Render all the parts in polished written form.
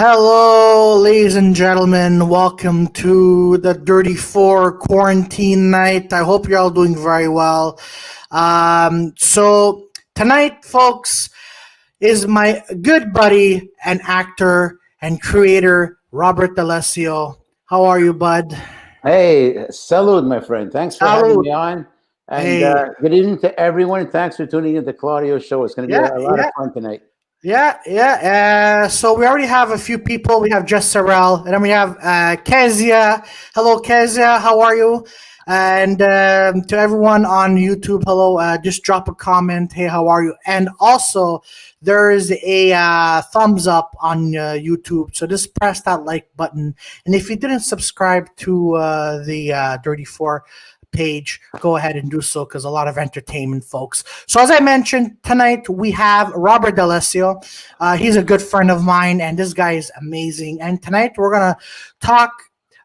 Hello, ladies and gentlemen. Welcome to the Dirty Four quarantine night. I hope you're all doing very well. So tonight, folks, is my good buddy and actor and creator Robert D'Alessio. How are you, bud? Hey, salud, my friend. Thanks for having Salud. me on. And Hey, good evening to everyone. Thanks for tuning in to Claudio's show. It's going to be yeah, a lot of yeah. fun tonight. Yeah. So we already have a few people. We have Jess Sorrell, and then we have Kezia. Hello, Kezia. How are you? And to everyone on YouTube, hello. Just drop a comment. Hey, how are you? And also, there is a thumbs up on YouTube. So just press that like button. And if you didn't subscribe to the Dirty Four page, go ahead and do so because a lot of entertainment, folks. So as I mentioned, tonight we have Robert D'Alessio. He's a good friend of mine, and this guy is amazing. And tonight we're gonna talk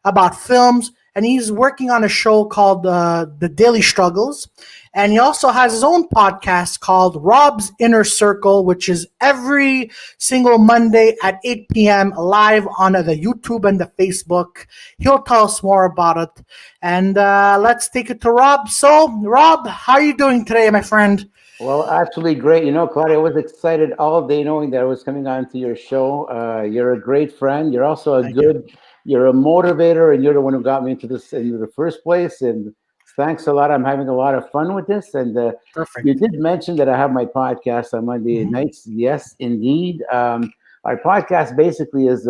about films, and he's working on a show called The Daily Struggles. And he also has his own podcast called Rob's Inner Circle, which is every single Monday at 8 p.m. live on the YouTube and the Facebook. He'll tell us more about it. And let's take it to Rob. So, Rob, how are you doing today, my friend? Well, absolutely great. You know, Claudia, I was excited all day knowing that I was coming on to your show. You're a great friend. You're also Thank you. you're a motivator, and you're the one who got me into this in the first place. And thanks a lot. I'm having a lot of fun with this. And you Perfect. did mention that I have my podcast on Monday Mhm. nights. Yes, indeed. Our podcast basically is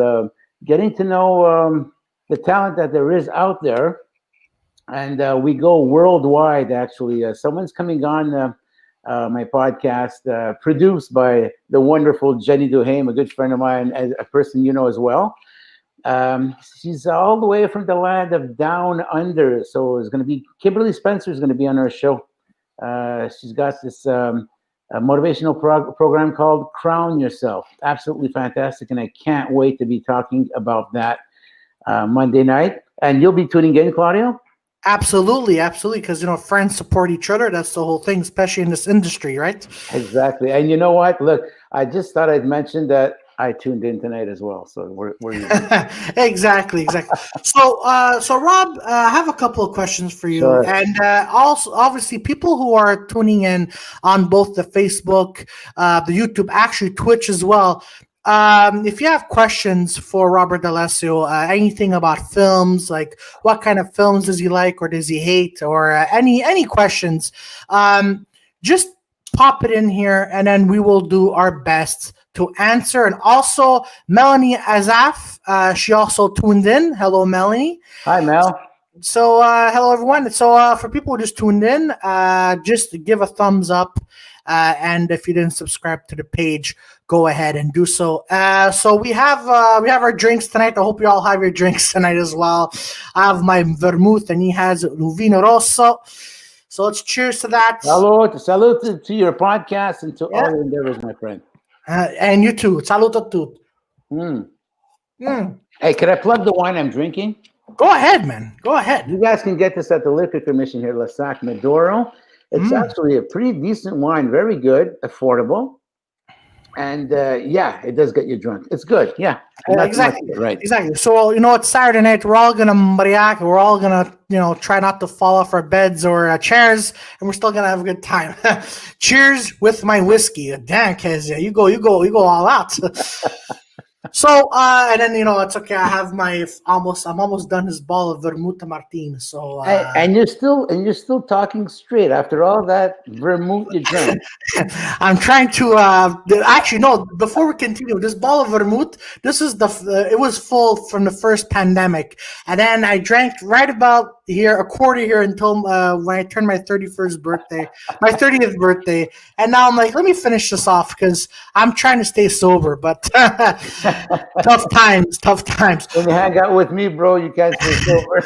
getting to know the talent that there is out there, and we go worldwide. Actually, someone's coming on my podcast, produced by the wonderful Jenny Duhame, a good friend of mine, as a person you know as well. She's all the way from the land of Down Under, so it's going to be Kimberly Spencer is going to be on our show. She's got this a motivational program called Crown Yourself. Absolutely fantastic, and I can't wait to be talking about that Monday night. And you'll be tuning in, Claudio? Absolutely. Because, friends support each other. That's the whole thing, especially in this industry, right? Exactly. And you know what? Look, I just thought I'd mention that I tuned in tonight as well. So we're even. Exactly. So Rob, I have a couple of questions for you, Sure. and also obviously people who are tuning in on both the Facebook, the YouTube, actually Twitch as well. If you have questions for Robert D'Alessio, anything about films, like what kind of films does he like or does he hate, or any questions, just pop it in here, and then we will do our best to answer. And also, Melanie Azaf, she also tuned in. Hello, Melanie. Hi, Mel. So, hello, everyone. So, for people who just tuned in, just give a thumbs up. And if you didn't subscribe to the page, go ahead and do so. So we have our drinks tonight. I hope you all have your drinks tonight as well. I have my vermouth, and he has Vino Rosso. So let's cheers to that. Salute to your podcast and to Yeah, all your endeavors, my friend. and you too. Saluto a tutti. Mm. Mm. Hey, can I plug the wine I'm drinking? Go ahead, man. Go ahead. You guys can get this at the Liquor Commission here, La Sac Medoro. It's Mm. actually a pretty decent wine, very good, affordable. And yeah, it does get you drunk. It's good. Yeah, nothing like Exactly. it, right? Exactly. So, it's Saturday night. We're all going to mariaca. We're all going to, try not to fall off our beds or chairs, and we're still going to have a good time. Cheers with my whiskey. Damn, Kezia. You go all out. So, and then, it's okay. I have I'm almost done this ball of Vermouth Martine. So, And you're still talking straight after all that vermouth you drank. I'm trying to actually no. Before we continue, this ball of vermouth. This is it was full from the first pandemic, and then I drank right about here a quarter here until when I turned my 30th birthday, and now I'm like, let me finish this off because I'm trying to stay sober, but tough times. When you hang out with me, bro, you can't stay sober.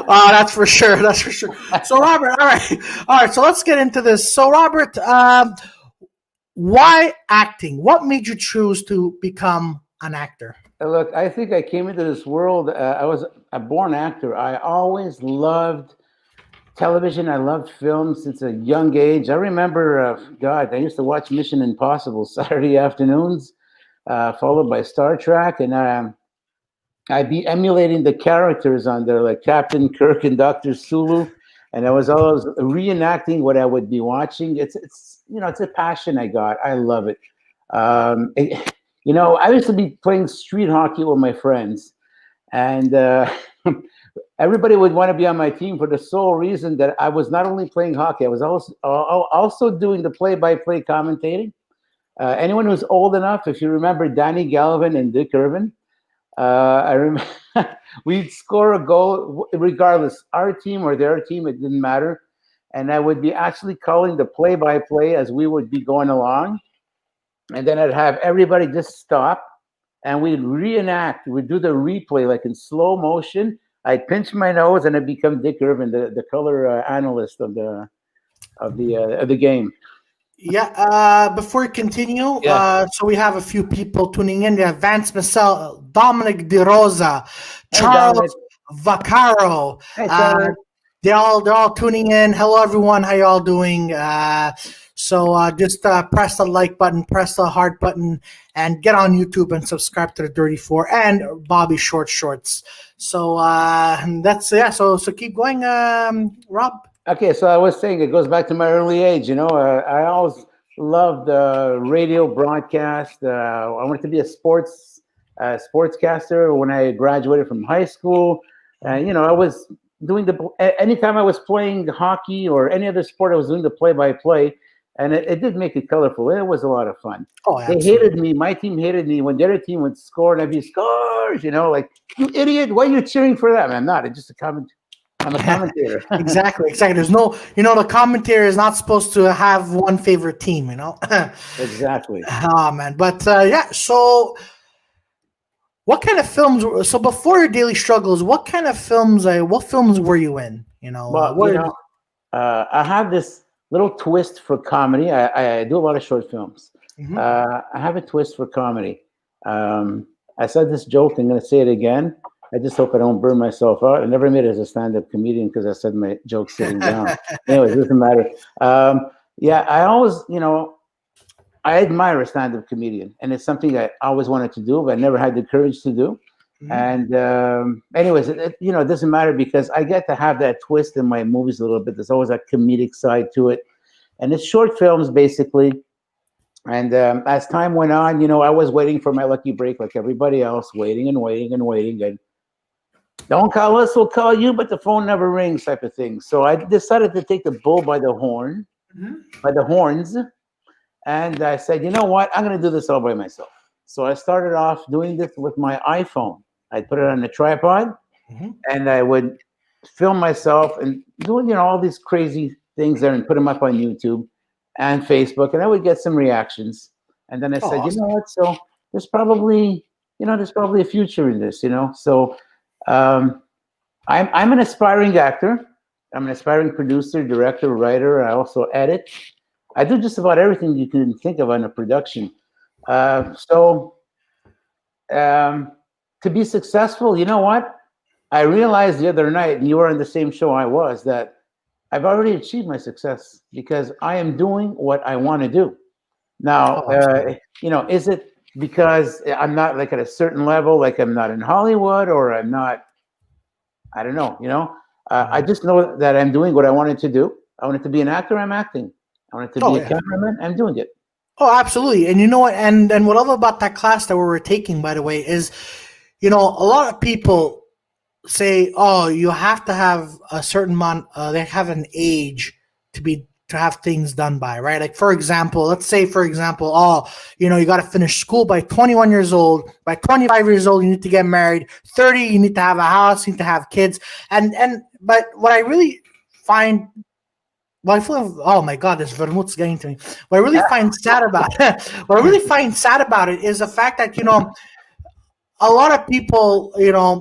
Oh, that's for sure. That's for sure. So, Robert, all right. So let's get into this. So, Robert, why acting? What made you choose to become an actor? Look, I think I came into this world. I was a born actor. I always loved television. I loved film since a young age. I remember, God, I used to watch Mission Impossible Saturday afternoons. followed by Star Trek, and I'd be emulating the characters on there, like Captain Kirk and Dr. Sulu, and I was always reenacting what I would be watching. It's it's a passion I got. I love it. I used to be playing street hockey with my friends, and everybody would want to be on my team for the sole reason that I was not only playing hockey, I was also doing the play-by-play commentating. Anyone who's old enough, if you remember Danny Galvin and Dick Irvin, I remember we'd score a goal regardless, our team or their team, it didn't matter. And I would be actually calling the play-by-play as we would be going along. And then I'd have everybody just stop and we'd reenact, we'd do the replay like in slow motion. I'd pinch my nose and I'd become Dick Irvin, the color analyst of the game. Yeah, before we continue, so we have a few people tuning in. We have Vance Massel, Dominic De Rosa, Charles Vaccaro. Hey, they're all tuning in. Hello, everyone. How y'all doing? So just press the like button, press the heart button, and get on YouTube and subscribe to the Dirty Four and Bobby Shorts. So that's So keep going, Rob. Okay, so I was saying it goes back to my early age. I always loved radio broadcast. I wanted to be a sportscaster when I graduated from high school. And I was doing anytime I was playing hockey or any other sport, I was doing the play-by-play, and it did make it colorful. It was a lot of fun. Oh, they hated me. My team hated me when the other team would score, and I'd be scores. Like, you idiot! Why are you cheering for them? I'm not. It's just a comment. I'm a commentator. Exactly. There's no, the commentator is not supposed to have one favorite team, Exactly. Oh, man. But so what kind of films, so before your daily struggles, what films were you in? Well, I have this little twist for comedy. I do a lot of short films. Mm-hmm. I have a twist for comedy. I said this joke, I'm going to say it again. I just hope I don't burn myself out. I never made it as a stand-up comedian because I said my joke sitting down. Anyways, it doesn't matter. I always, I admire a stand-up comedian, and it's something I always wanted to do, but I never had the courage to do. Mm-hmm. And anyways, it doesn't matter because I get to have that twist in my movies a little bit. There's always a comedic side to it. And it's short films, basically. And as time went on, I was waiting for my lucky break like everybody else, waiting. And don't call us, we'll call you, but the phone never rings type of thing. So I decided to take the bull by the horns. And I said, you know what? I'm going to do this all by myself. So I started off doing this with my iPhone. I'd put it on a tripod, and I would film myself and doing, all these crazy things there and put them up on YouTube and Facebook, and I would get some reactions. And then I said, awesome. You know what? So there's probably a future in this, So I'm an aspiring actor. I'm an aspiring producer, director, writer. I also edit. I do just about everything you can think of on a production. So to be successful, you know what? I realized the other night, and you were on the same show I was, that I've already achieved my success because I am doing what I want to do. Now, is it because I'm not like at a certain level, like I'm not in Hollywood or I'm not, I don't know, I just know that I'm doing what I wanted to do. I wanted to be an actor, I'm acting. I wanted to be a cameraman, I'm doing it. Oh, absolutely. And you know what? And what I love about that class that we were taking, by the way, is, a lot of people say, oh, you have to have a certain amount, they have an age to have things done by, right? Like, for example, let's say, you got to finish school by 21 years old. By 25 years old, you need to get married. 30, you need to have a house, you need to have kids. But what I really find, I feel like, oh my God, this vermouth's getting to me. What I really find sad about it is the fact that, a lot of people,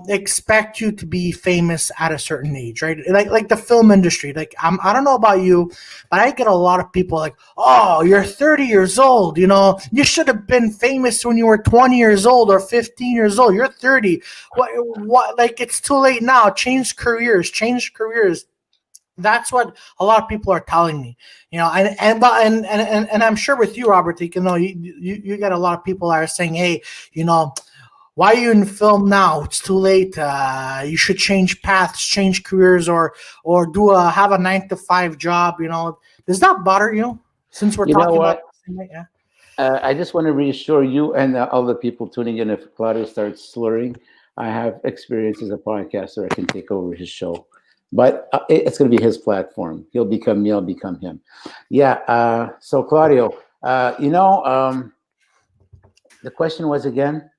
expect you to be famous at a certain age, right? Like the film industry. Like, I don't know about you, but I get a lot of people like, oh, you're 30 years old. You should have been famous when you were 20 years old or 15 years old. You're 30. What? Like, it's too late now. Change careers. That's what a lot of people are telling me, and I'm sure with you, Robert, you get a lot of people that are saying, hey, you know, why are you in film now? It's too late. You should change paths, change careers, or have a 9 to 5 job. Does that bother you? Since we're You know talking about what? yeah. I just want to reassure you and all the people tuning in. If Claudio starts slurring, I have experience as a podcaster. I can take over his show, but it's going to be his platform. He'll become me. I'll become him. Yeah. So Claudio, the question was again.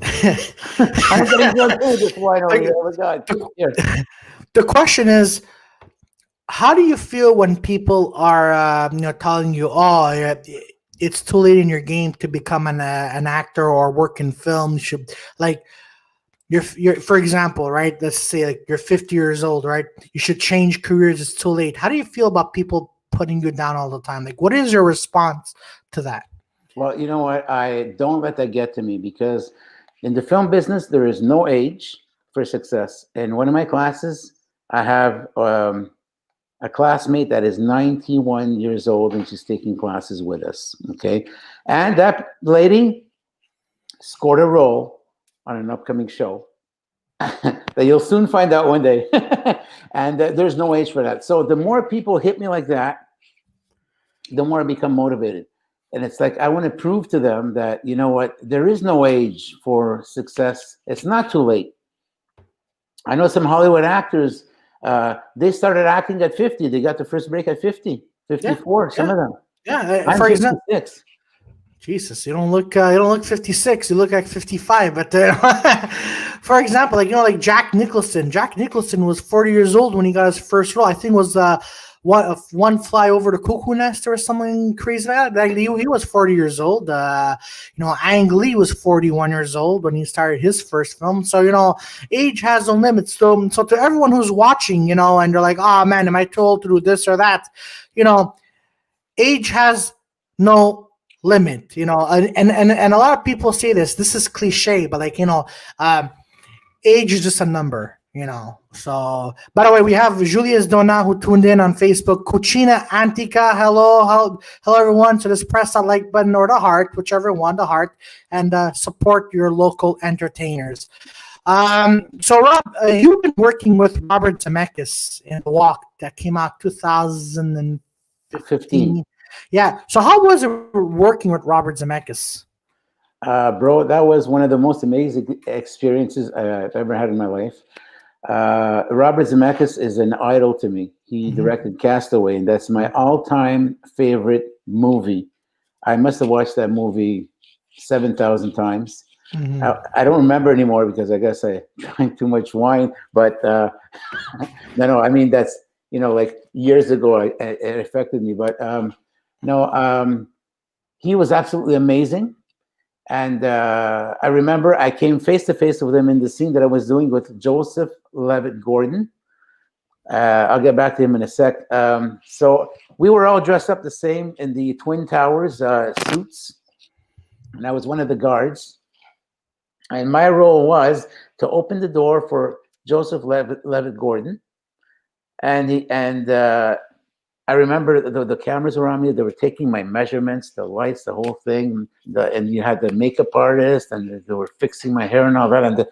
I'm getting drunk too. This wine over here. Oh my God. Here. The question is, how do you feel when people are telling you, oh, yeah, it's too late in your game to become an actor or work in film? You should, like, you're for example, right, let's say like you're 50 years old, right? You should change careers, it's too late. How do you feel about people putting you down all the time? Like, what is your response to that? Well, you know what? I don't let that get to me because in the film business, there is no age for success. In one of my classes, I have a classmate that is 91 years old and she's taking classes with us. Okay. And that lady scored a role on an upcoming show that you'll soon find out one day. And there's no age for that. So the more people hit me like that, the more I become motivated. And it's like, I want to prove to them that, you know what, there is no age for success. It's not too late. I know some Hollywood actors, they started acting at 50. They got the first break at 50, 54, some of them. Yeah, I'm for example, 56. Jesus, you don't look 56. You look like 55. But for example, like Jack Nicholson. Jack Nicholson was 40 years old when he got his first role. I think it was One Fly Over the Cuckoo Nest or something crazy like that. Like, he was 40 years old. Ang Lee was 41 years old when he started his first film. So age has no limits. So to everyone who's watching, and they're like, oh man, am I too old to do this or that? Age has no limit, and a lot of people say this is cliche, but age is just a number, so by the way, we have Julius Dona who tuned in on Facebook. Cucina Antica, hello everyone. So just press that like button or the heart, whichever one, the heart, and support your local entertainers. So Rob, you've been working with Robert Zemeckis in The Walk that came out 2015. Yeah. So how was it working with Robert Zemeckis? Bro, that was one of the most amazing experiences I've ever had in my life. Robert Zemeckis is an idol to me. He directed Castaway, and that's my all-time favorite movie. I must have watched that movie 7,000 times. I don't remember anymore because I guess I drank too much wine. But no, I mean, that's, like years ago, it affected me. But he was absolutely amazing. And I remember I came face to face with him in the scene that I was doing with Joseph Levitt Gordon. I'll get back to him in a sec. So we were all dressed up the same in the Twin Towers suits. And I was one of the guards. And my role was to open the door for Joseph Levitt Gordon. And I remember the cameras were on me. They were taking my measurements, the lights, the whole thing. And you had the makeup artist, and they were fixing my hair and all that. And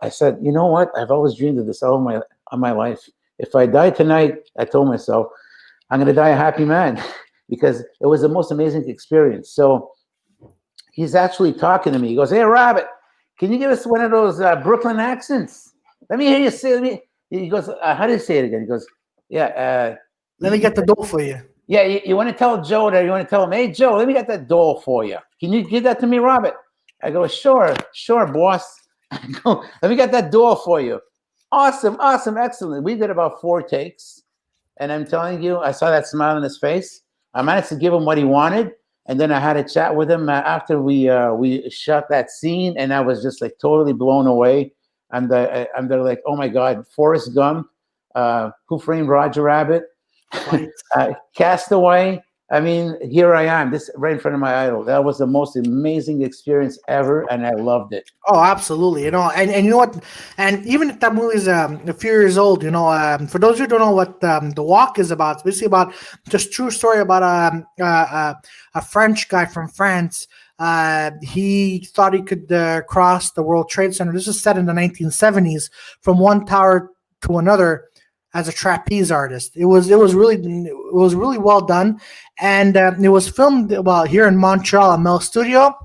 I said, you know what? I've always dreamed of this all my life. If I die tonight, I told myself, I'm going to die a happy man because it was the most amazing experience. So he's actually talking to me. He goes, hey, Robert, can you give us one of those Brooklyn accents? Let me hear you say. He goes, how do you say it again? He goes, yeah. Let me get the dough for you. Yeah, you want to tell Joe that you want to tell him, hey, Joe, let me get that dough for you. Can you give that to me, Robert? I go, sure, boss. I go, let me get that dough for you. Awesome, excellent. We did about 4 takes. And I'm telling you, I saw that smile on his face. I managed to give him what he wanted. And then I had a chat with him after we shot that scene. And I was just like totally blown away. And they're like, oh my God, Forrest Gump, Who Framed Roger Rabbit, Castaway, I mean, here I am, this right in front of my idol. That was the most amazing experience ever, and I loved it. Oh, absolutely. And you know what? And even if that movie is a few years old, for those who don't know what The Walk is about, it's basically about just true story about a French guy from France. He thought he could cross the World Trade Center. This is set in the 1970s from one tower to another as a trapeze artist. It was really well done, and it was filmed well here in Montreal at Mel Studio.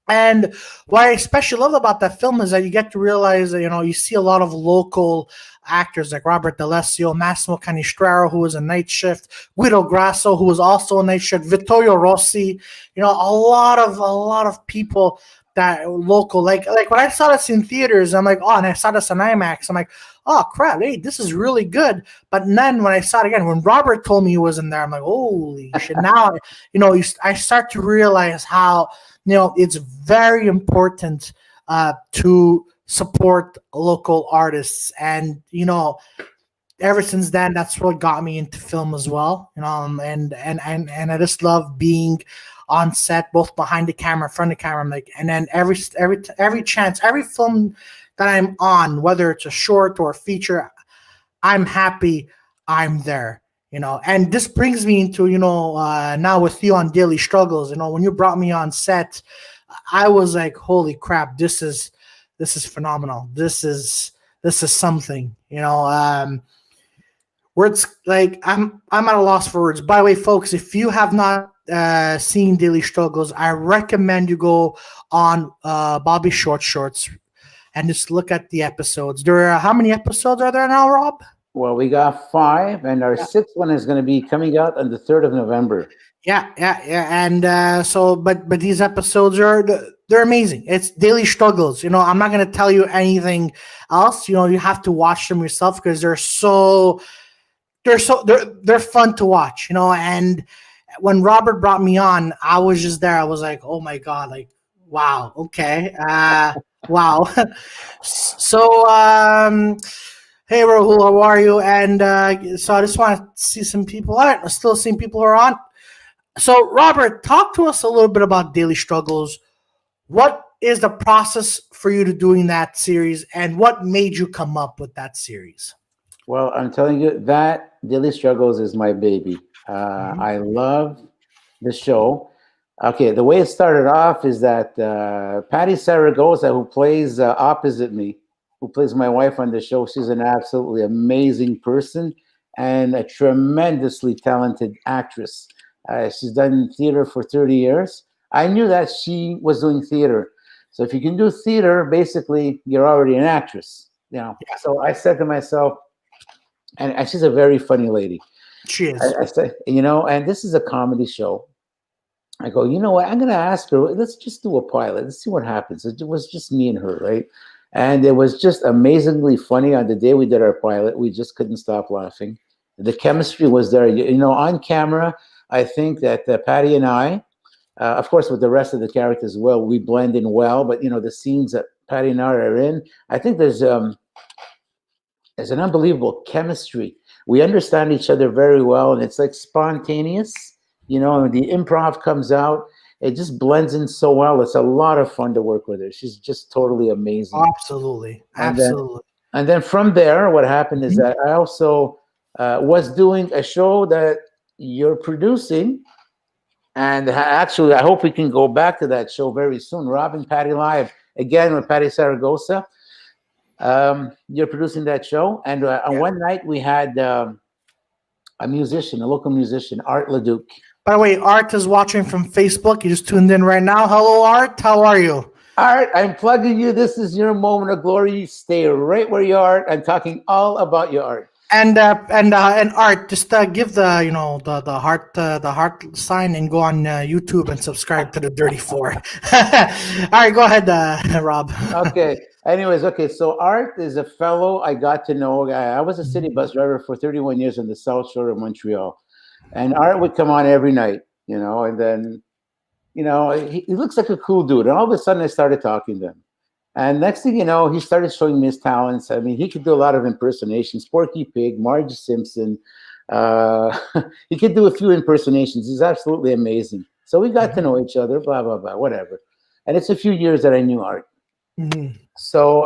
And what I especially love about that film is that you get to realize that, you see a lot of local actors like Robert D'Alessio, Massimo Canistraro, who was a night shift, Guido Grasso, who was also a night shift, Vittorio Rossi, a lot of people that are local. Like when I saw this in theaters, I'm like, oh, and I saw this on IMAX, I'm like, oh crap, hey, this is really good. But then when I saw it again, when Robert told me he was in there, I'm like, holy shit. Now, I start to realize how, it's very important to support local artists. And, ever since then, that's what got me into film as well. And I just love being on set, both behind the camera, front of the camera. I'm like, and then every chance, every film that I'm on, whether it's a short or a feature, I'm happy I'm there. And this brings me into, now with you on Daily Struggles, when you brought me on set, I was like, holy crap, this is phenomenal. This is something, words like I'm at a loss for words. By the way, folks, if you have not seen Daily Struggles, I recommend you go on Bobby Shorts and just look at the episodes. How many episodes are there now, Rob? Well, we got 5, and our 6th one is going to be coming out on the 3rd of November. Yeah. And but these episodes they're amazing. It's Daily Struggles. I'm not going to tell you anything else. You have to watch them yourself because they're fun to watch. And when Robert brought me on, I was just there. I was like, oh my god, like, wow, okay, wow. So, hey, Rahul, how are you? And so I just want to see some people. All right, I'm still seeing people who are on. So, Robert, talk to us a little bit about Daily Struggles. What is the process for you to doing that series, and what made you come up with that series? Well, I'm telling you that Daily Struggles is my baby. I love the show. Okay, the way it started off is that Patty Saragosa, who plays opposite me, who plays my wife on the show, she's an absolutely amazing person and a tremendously talented actress. She's done theater for 30 years. I knew that she was doing theater. So if you can do theater, basically, you're already an actress. Yeah. So I said to myself, and she's a very funny lady. She is. I said, and this is a comedy show. I go, you know what? I'm going to ask her, let's just do a pilot. Let's see what happens. It was just me and her, right? And it was just amazingly funny. On the day we did our pilot, we just couldn't stop laughing. The chemistry was there. On camera, I think that Patty and I, of course, with the rest of the characters as well, we blend in well. But, the scenes that Patty and I are in, I think there's an unbelievable chemistry. We understand each other very well, and it's like spontaneous. When the improv comes out, it just blends in so well. It's a lot of fun to work with her. She's just totally amazing. Absolutely. And then from there, what happened is that I also was doing a show that you're producing. And actually, I hope we can go back to that show very soon. Rob and Patty Live, again with Patty Saragosa. You're producing that show. And one night we had a local musician, Art Leduc. By the way, Art is watching from Facebook. You just tuned in right now. Hello, Art. How are you? Art, I'm plugging you. This is your moment of glory. Stay right where you are. I'm talking all about your art. And Art, just give the heart sign and go on YouTube and subscribe to the Dirty Four. All right, go ahead, Rob. Okay. Anyways, so Art is a fellow I got to know. I was a city bus driver for 31 years on the South Shore of Montreal. And Art would come on every night, and then, he looks like a cool dude. And all of a sudden I started talking to him. And next thing you know, he started showing me his talents. I mean, he could do a lot of impersonations. Porky Pig, Marge Simpson, Uh, he could do a few impersonations. He's absolutely amazing. So we got to know each other, blah, blah, blah, whatever. And it's a few years that I knew Art. Mhm. So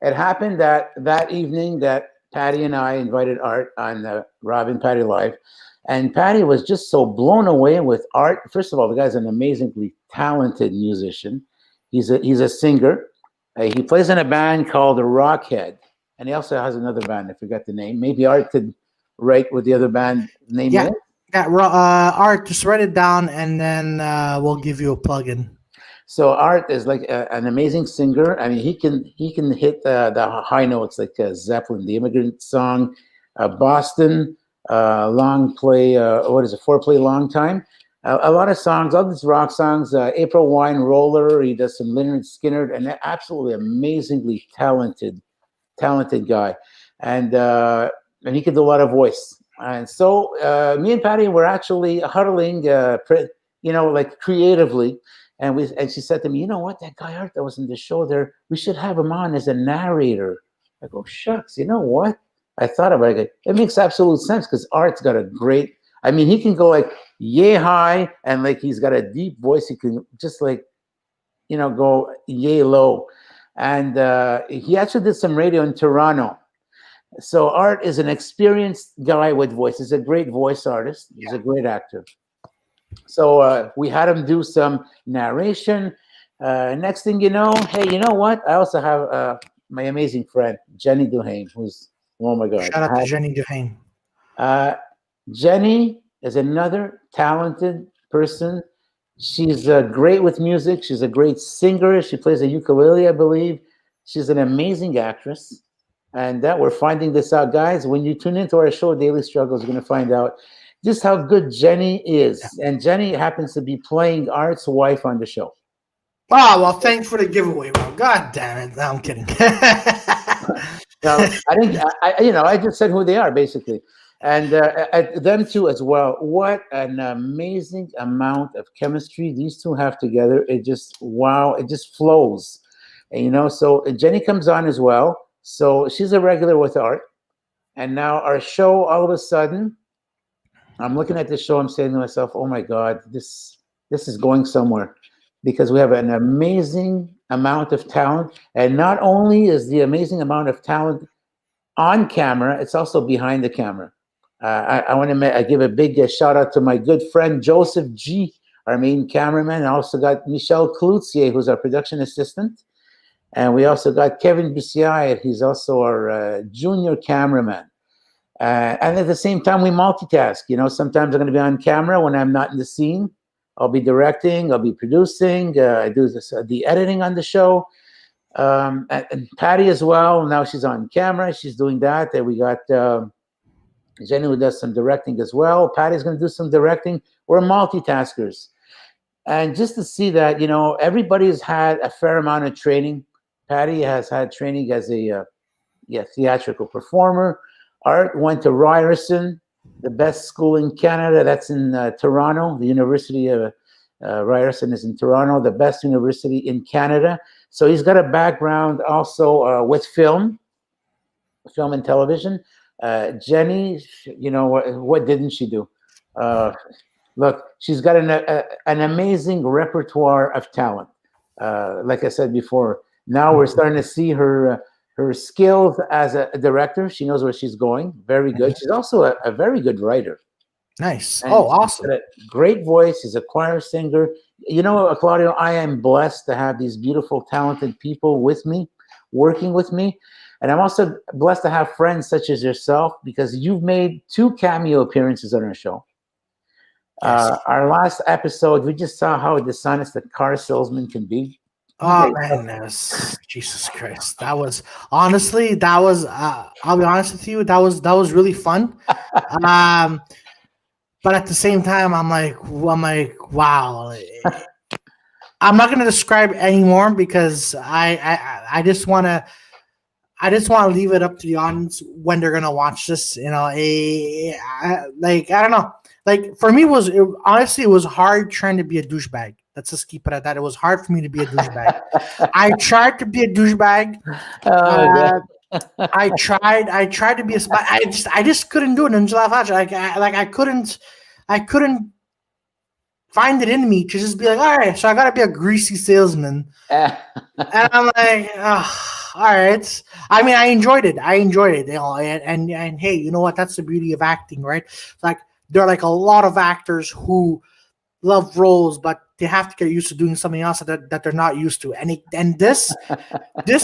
it happened that evening that Patty and I invited Art on the Robin Patty Live. And Patty was just so blown away with Art. First of all, the guy's an amazingly talented musician. He's a singer. He plays in a band called the Rockhead. And he also has another band. I forgot the name. Maybe Art could write what the other band name Yeah, is. yeah. Art, just write it down, and then we'll give you a plug-in. So Art is like an amazing singer. I mean, he can hit the high notes like Zeppelin, the Immigrant Song, Boston, long play. What is it? Foreplay, long time. A lot of songs, all these rock songs. April Wine Roller. He does some Leonard Skinner, and absolutely amazingly talented guy, and he could do a lot of voice. And so me and Patty were actually huddling, like creatively. And she said to me, you know what, that guy Art that was in the show there, we should have him on as a narrator. I go, shucks, you know what? I thought about it. It makes absolute sense because Art's got a great, I mean, he can go like yay high and like he's got a deep voice. He can just like, go yay low. And he actually did some radio in Toronto. So Art is an experienced guy with voice. He's a great voice artist. He's a great actor. So we had him do some narration. Next thing you know, hey, you know what? I also have my amazing friend, Jenny Duhane, who's, oh my God. Shout out to Jenny Duhane. Jenny is another talented person. She's great with music. She's a great singer. She plays a ukulele, I believe. She's an amazing actress. And that we're finding this out, guys. When you tune into our show, Daily Struggles, you're going to find out just how good Jenny is. And Jenny happens to be playing Art's wife on the show. Oh, well, thanks for the giveaway, bro. God damn it. No, I'm kidding. No, I just said who they are, basically. And them two as well. What an amazing amount of chemistry these two have together. It just, wow, it just flows. And, so Jenny comes on as well. So she's a regular with Art. And now our show, all of a sudden, I'm looking at the show, I'm saying to myself, oh my God, this is going somewhere. Because we have an amazing amount of talent. And not only is the amazing amount of talent on camera, it's also behind the camera. I want to give a big shout out to my good friend, Joseph G., our main cameraman. I also got Michel Cloutier, who's our production assistant. And we also got Kevin Bussier. He's also our junior cameraman. And at the same time, we multitask. Sometimes I'm going to be on camera when I'm not in the scene. I'll be directing. I'll be producing. I do the editing on the show. And Patty as well. Now she's on camera. She's doing that. And we got Jenny, who does some directing as well. Patty's going to do some directing. We're multitaskers. And just to see that, everybody's had a fair amount of training. Patty has had training as a theatrical performer. Art went to Ryerson, the best school in Canada. That's in Toronto. The University of Ryerson is in Toronto, the best university in Canada. So he's got a background also with film and television. Jenny, what didn't she do? Look, she's got an amazing repertoire of talent. Like I said before, now we're starting to see her skills as a director. She knows where she's going. Very good. She's also a very good writer. Nice. And awesome. She's got a great voice. She's a choir singer. Claudio, I am blessed to have these beautiful, talented people with me, working with me. And I'm also blessed to have friends such as yourself, because you've made 2 cameo appearances on our show. Yes. Our last episode, we just saw how dishonest a car salesman can be. Oh man, Jesus Christ! That was honestly, I'll be honest with you, that was really fun. But at the same time, I'm like, wow. I'm not gonna describe anymore because I just want to leave it up to the audience when they're gonna watch this. I don't know. Like for me, honestly, it was hard trying to be a douchebag. Let's just keep it at that. It was hard for me to be a douchebag. I tried to be a douchebag. I tried to be a spy. I just couldn't do it in July Flash. I couldn't find it in me to just be like, all right, so I gotta be a greasy salesman. And I'm like, oh, all right. I mean, I enjoyed it. You know, and hey, you know what? That's the beauty of acting, right? Like there are like a lot of actors who love roles, but they have to get used to doing something else that they're not used to. And this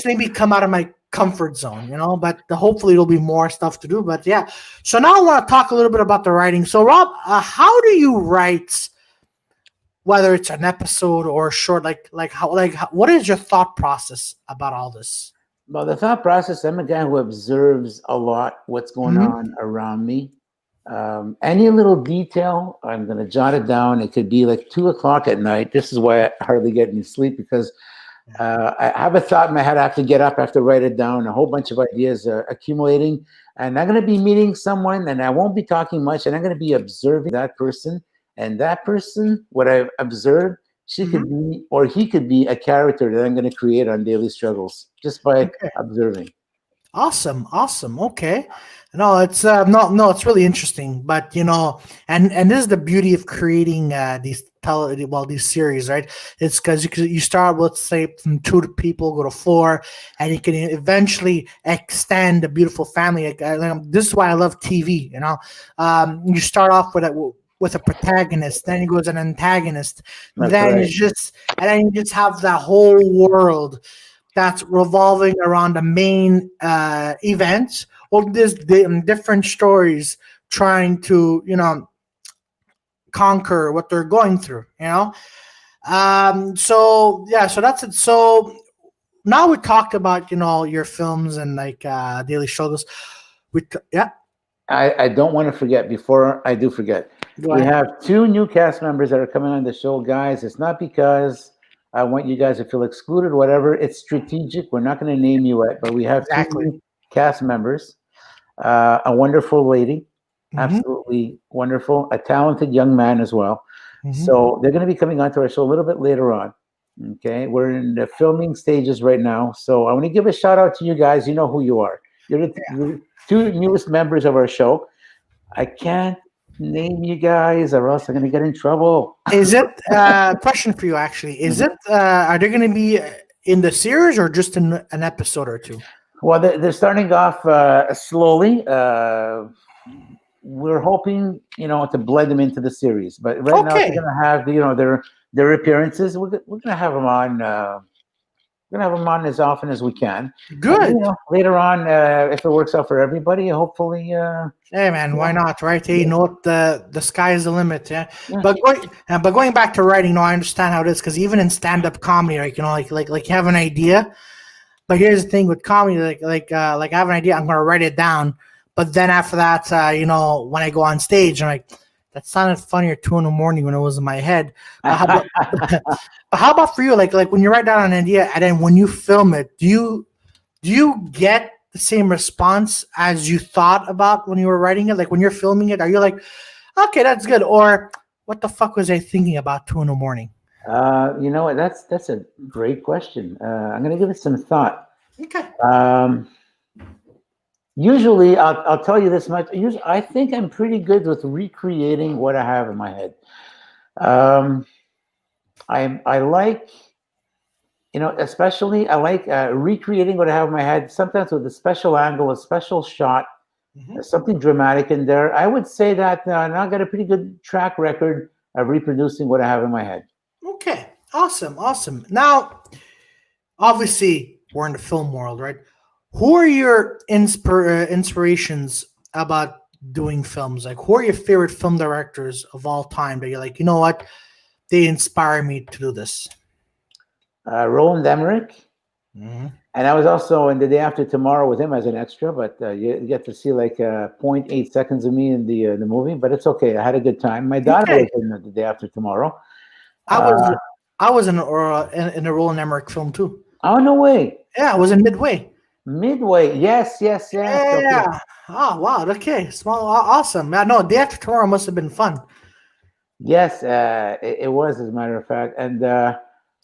made me come out of my comfort zone, you know. But hopefully there'll be more stuff to do. But yeah. So now I want to talk a little bit about the writing. So Rob, how do you write? Whether it's an episode or short, what is your thought process about all this? Well, the thought process, I'm a guy who observes a lot what's going Mhm. on around me. Any little detail, I'm going to jot it down. It could be like 2 o'clock at night. This is why I hardly get any sleep, because I have a thought in my head. I have to get up, I have to write it down. A whole bunch of ideas accumulating. And I'm going to be meeting someone, and I won't be talking much. And I'm going to be observing that person. And that person, what I've observed, she could be, or he could be, a character that I'm going to create on Daily Struggles just by Okay. observing. Awesome. Okay. No, it's no, it's really interesting. But you know, and this is the beauty of creating these series, right? It's because you start with, say, from 2 people, go to 4, and you can eventually extend a beautiful family. This is why I love TV. You know, you start off with a protagonist, then it goes an antagonist, That's then right. it's just, and then you just have that whole world that's revolving around the main events, or there's different stories trying to, you know, conquer what they're going through, you know. So yeah, so that's it. So now we talked about, you know, your films and like daily shows. Yeah, I don't want to forget, before I do forget, go we ahead. have 2 new cast members that are coming on the show, guys. It's not because I want you guys to feel excluded, whatever. It's strategic. We're not going to name you yet, but we have 2 Exactly. new cast members. A wonderful lady, Mhm. absolutely wonderful, a talented young man as well. Mhm. So they're going to be coming onto our show a little bit later on. Okay, we're in the filming stages right now. So I want to give a shout out to you guys. You know who you are. You're the 2 newest members of our show. I can't name you guys, or else I'm going to get in trouble. Is it question for you actually? Is it are they going to be in the series or just in an episode or 2? Well, they're starting off slowly. We're hoping, you know, to blend them into the series, but right now they're Okay, going to have, you know, their appearances. We're going to have them on. We're going to have them on as often as we can. And, good. you know, later on, if it works out for everybody, hopefully. Hey man, why not? Right? Hey, you Yeah. know what? The sky is the limit. Yeah. Yeah. But going back to writing, no, I understand how it is because even in stand up comedy, like, you know, like you have an idea, but here's the thing with comedy, like I have an idea, I'm gonna write it down, but then after that, you know, when I go on stage, I'm like, that sounded funnier 2 in the morning when it was in my head. But how about, but how about for you? Like when you write down an idea and then when you film it, do you get the same response as you thought about when you were writing it? Like when you're filming it, are you like, okay, that's good, or what the fuck was I thinking about 2 in the morning? You know what? That's a great question. I'm going to give it some thought. Okay. Usually, I'll tell you this much. Usually, I think I'm pretty good with recreating what I have in my head. Um, I like, you know, especially I like recreating what I have in my head. Sometimes with a special angle, a special shot, Mhm. something dramatic in there. I would say that I've got a pretty good track record of reproducing what I have in my head. Okay. Awesome. Now, obviously, we're in the film world, right? Who are your inspirations about doing films? Like, who are your favorite film directors of all time that you're like, you know what? They inspire me to do this. Roland Emmerich. Mhm. And I was also in The Day After Tomorrow with him as an extra, but you get to see like 0.8 seconds of me in the movie. But it's okay. I had a good time. My daughter Okay. was in The Day After Tomorrow. I was I was in a Roland Emmerich film too. Oh, no way. Yeah, I was in Midway. Midway. Yes. Okay. Yeah. Oh wow. Okay. Small. Awesome. Yeah. No. Day After Tomorrow must have been fun. Yes, it was, as a matter of fact. And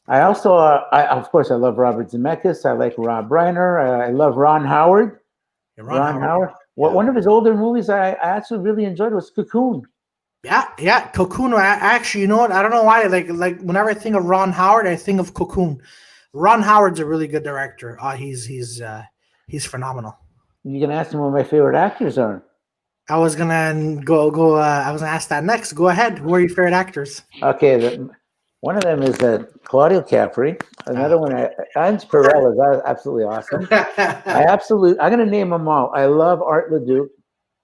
I also, of course, I love Robert Zemeckis. I like Rob Reiner. I love Ron Howard. Yeah, Ron Howard. Yeah. One of his older movies I actually really enjoyed was Cocoon. Yeah. Cocoon. Actually, you know what? I don't know why. Like whenever I think of Ron Howard, I think of Cocoon. Ron Howard's a really good director. He's phenomenal. You can ask me what my favorite actors are. I was gonna go. I was gonna ask that next. Go ahead. Who are your favorite actors? Okay, one of them is Claudio Capri. Another one, Hans Perel is absolutely awesome. I'm going to name them all. I love Art LeDuc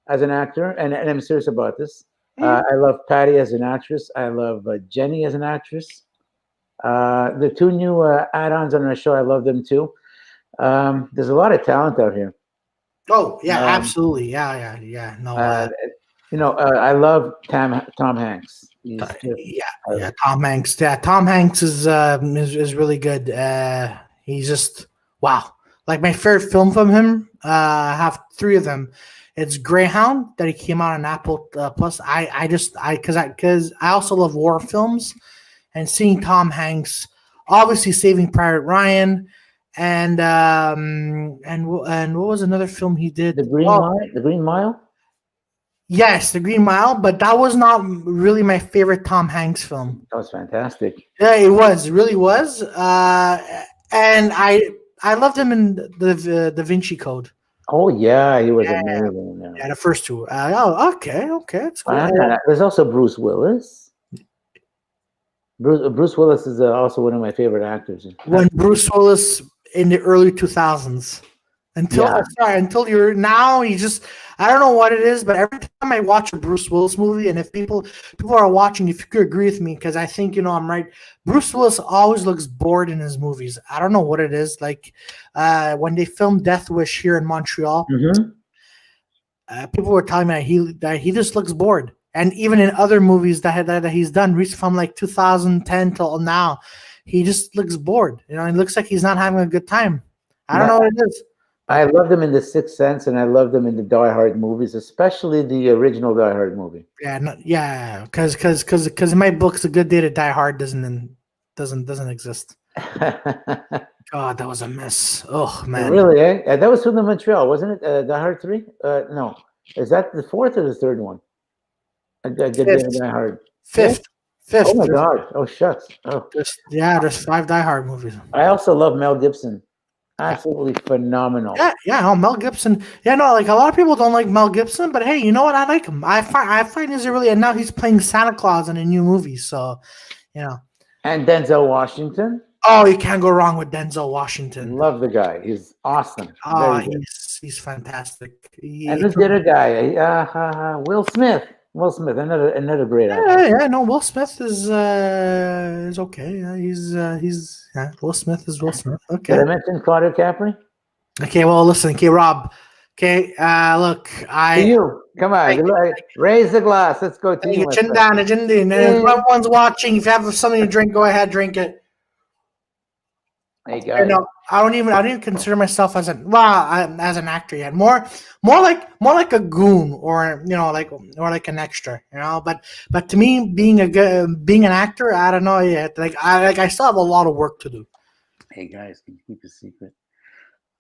as an actor, and I'm serious about this. I love Patty as an actress. I love Jenny as an actress. The two new add-ons on our show, I love them too. There's a lot of talent out here. Oh yeah, absolutely. Yeah. No. I love Tom Hanks. Yeah. Tom Hanks. Yeah, Tom Hanks is really good. He's just wow. Like my favorite film from him. I have three of them. It's Greyhound that he came out on Apple Plus. Because I also love war films, and seeing Tom Hanks, obviously Saving Private Ryan, and what was another film he did? The Green Mile. The Green Mile. Yes, The Green Mile, but that was not really my favorite Tom Hanks film. That was fantastic. Yeah, it was. It really was. And I loved him in the Da Vinci Code. Oh yeah, he was amazing. Yeah, the first two. Okay, it's cool. There's also Bruce Willis. Bruce Willis is also one of my favorite actors. When Bruce Willis in the early 2000s. Until you're now, he just, I don't know what it is, but every time I watch a Bruce Willis movie, and if people are watching, if you could agree with me, because I think I'm right, Bruce Willis always looks bored in his movies. I don't know what it is. Like when they filmed Death Wish here in Montreal, people were telling me that he just looks bored. And even in other movies that he's done, from like 2010 till now, he just looks bored. It looks like he's not having a good time. I don't know what it is. I loved him in The Sixth Sense, and I loved him in the Die Hard movies, especially the original Die Hard movie. Yeah, because in my books, A Good Day to Die Hard doesn't exist. God, that was a mess. Oh man, really? That was from the Montreal, wasn't it? Die Hard 3? No, is that the fourth or the third one? A Good Day to Die Hard. Fifth. Oh my God! Oh shucks! Oh, there's 5 Die Hard movies. I also love Mel Gibson. Absolutely phenomenal. Yeah. Mel Gibson. Yeah, no, like a lot of people don't like Mel Gibson, but hey, you know what? I like him. I find he's and now he's playing Santa Claus in a new movie, so And Denzel Washington. Oh, you can't go wrong with Denzel Washington. Love the guy. He's awesome. Oh, he's fantastic. And who's the other guy? Will Smith. Will Smith, another great actor. Yeah. No, Will Smith is okay. Will Smith is Will Smith. Okay. Did I mention Claudio Capri? Okay. Well, listen. Okay, Rob. Okay. Look, come on. Raise the glass. Let's go to you. Chin down, if everyone's watching, if you have something to drink, go ahead, drink it. There you go. No, I don't even consider myself as an actor yet. More like a goon or like an extra, But to me, being an actor, I don't know yet. I still have a lot of work to do. Hey guys, can you keep a secret?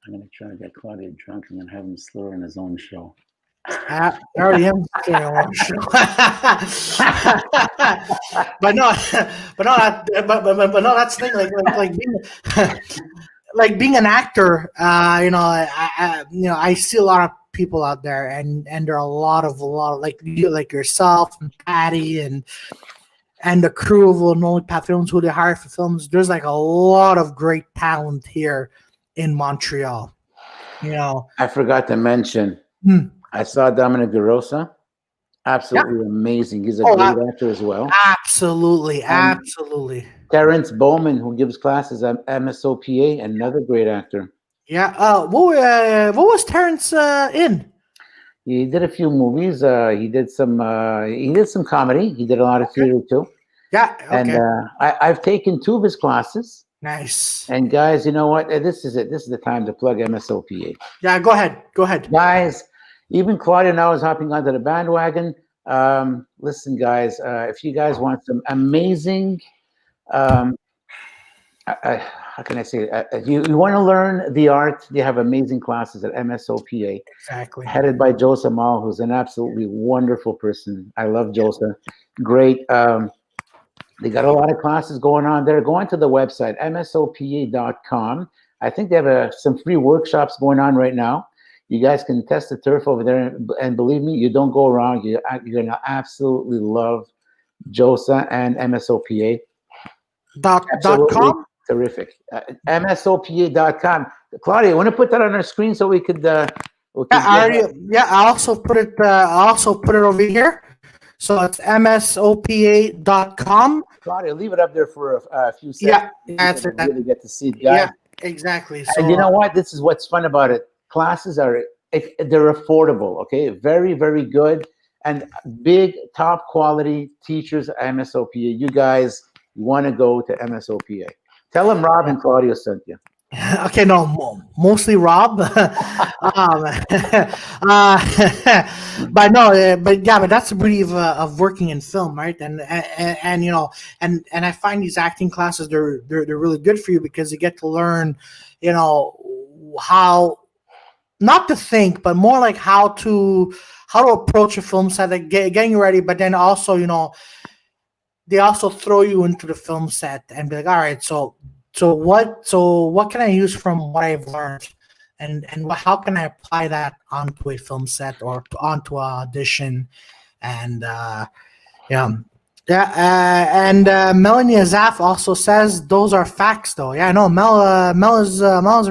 I'm gonna try to get Claudio drunk and then have him slur in his own show. I already am. but no, that's the thing. Like being an actor. I see a lot of people out there, and there are a lot of like yourself and Patty and the crew of Lonely Path Films who they hire for films. There's like a lot of great talent here in Montreal. I forgot to mention. I saw Dominic DeRosa. Absolutely amazing. He's a great actor as well. Absolutely. Terrence Bowman, who gives classes at MSOPA, another great actor. Yeah. What was Terrence in? He did a few movies. He did some comedy. He did a lot of theater too. Yeah. Okay. And I've taken 2 of his classes. Nice. And guys, you know what? This is it. This is the time to plug MSOPA. Yeah. Go ahead. Guys. Even Claudia now is hopping onto the bandwagon. Listen, guys, if you guys want some amazing how can I say it? You want to learn the art, you have amazing classes at MSOPA, Exactly. headed by Joseph Mal, who's an absolutely wonderful person. I love Joseph. Great. They got a lot of classes going on there. Go onto the website, msopa.com. I think they have some free workshops going on right now. You guys can test the turf over there. And believe me, you don't go wrong. You're going to absolutely love JOSA and MSOPA. Dot Absolutely com. terrific. MSOPA.com. Claudia, you want to put that on our screen so we could. I also put it. Over here. So it's msopa.com. Claudia, leave it up there for a few seconds. Yeah, that's it. Really get to see it, guys. Yeah, exactly. So And you know what? This is what's fun about it. Classes they're affordable. Okay, very, very good, and big, top quality teachers at MSOPA. You guys want to go to MSOPA. Tell them Rob and Claudia sent you. Okay, no, mostly Rob. But that's the beauty of working in film, right? And you know, and I find these acting classes they're really good for you because you get to learn, you know, how not to think, but more like how to approach a film set, like getting you ready, but then also, you know, they also throw you into the film set and be like, all right, so what can I use from what I've learned, and how can I apply that onto a film set or onto an audition, and Melanie Azaf also says those are facts, though. Yeah, no, Mel is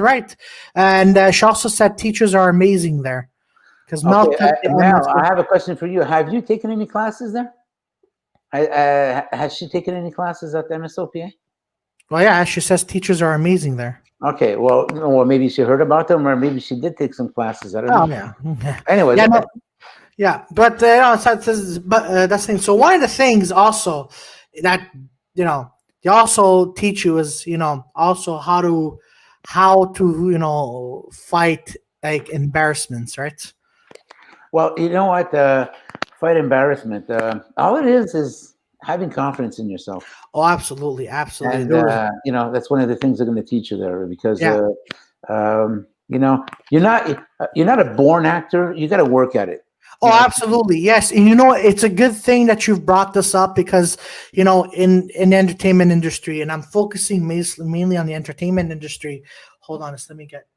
right, and she also said teachers are amazing there because Mel. Mel, I have a question for you. Have you taken any classes there? Has she taken any classes at the MSOPA? Well, yeah, she says teachers are amazing there. Okay, well, maybe she heard about them, or maybe she did take some classes. I don't know. Yeah. Anyway, but that's the thing. So one of the things also that they also teach you is also how to fight like embarrassments, right? Well, you know what? Fight embarrassment. All it is having confidence in yourself. Oh, absolutely. And that's one of the things they're going to teach you there, because you're not a born actor. You got to work at it. Oh, absolutely. Yes. And it's a good thing that you've brought this up because, in the entertainment industry, and I'm focusing mainly on the entertainment industry. Hold on, let me get.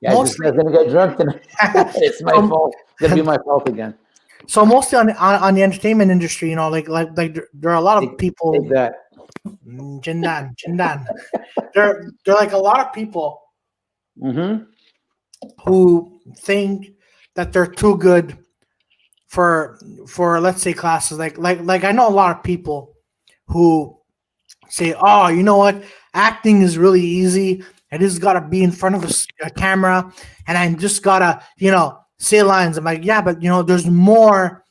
Mostly I'm gonna get drunk tonight. It's my fault. It's gonna be my fault again. So mostly on the entertainment industry, like there are a lot of people. Take that. Jindan. There are like a lot of people who think that they're too good for let's say classes. Like I know a lot of people who say, oh, you know what, acting is really easy. I just gotta be in front of a camera, and I just gotta, say lines. I'm like, yeah, but there's more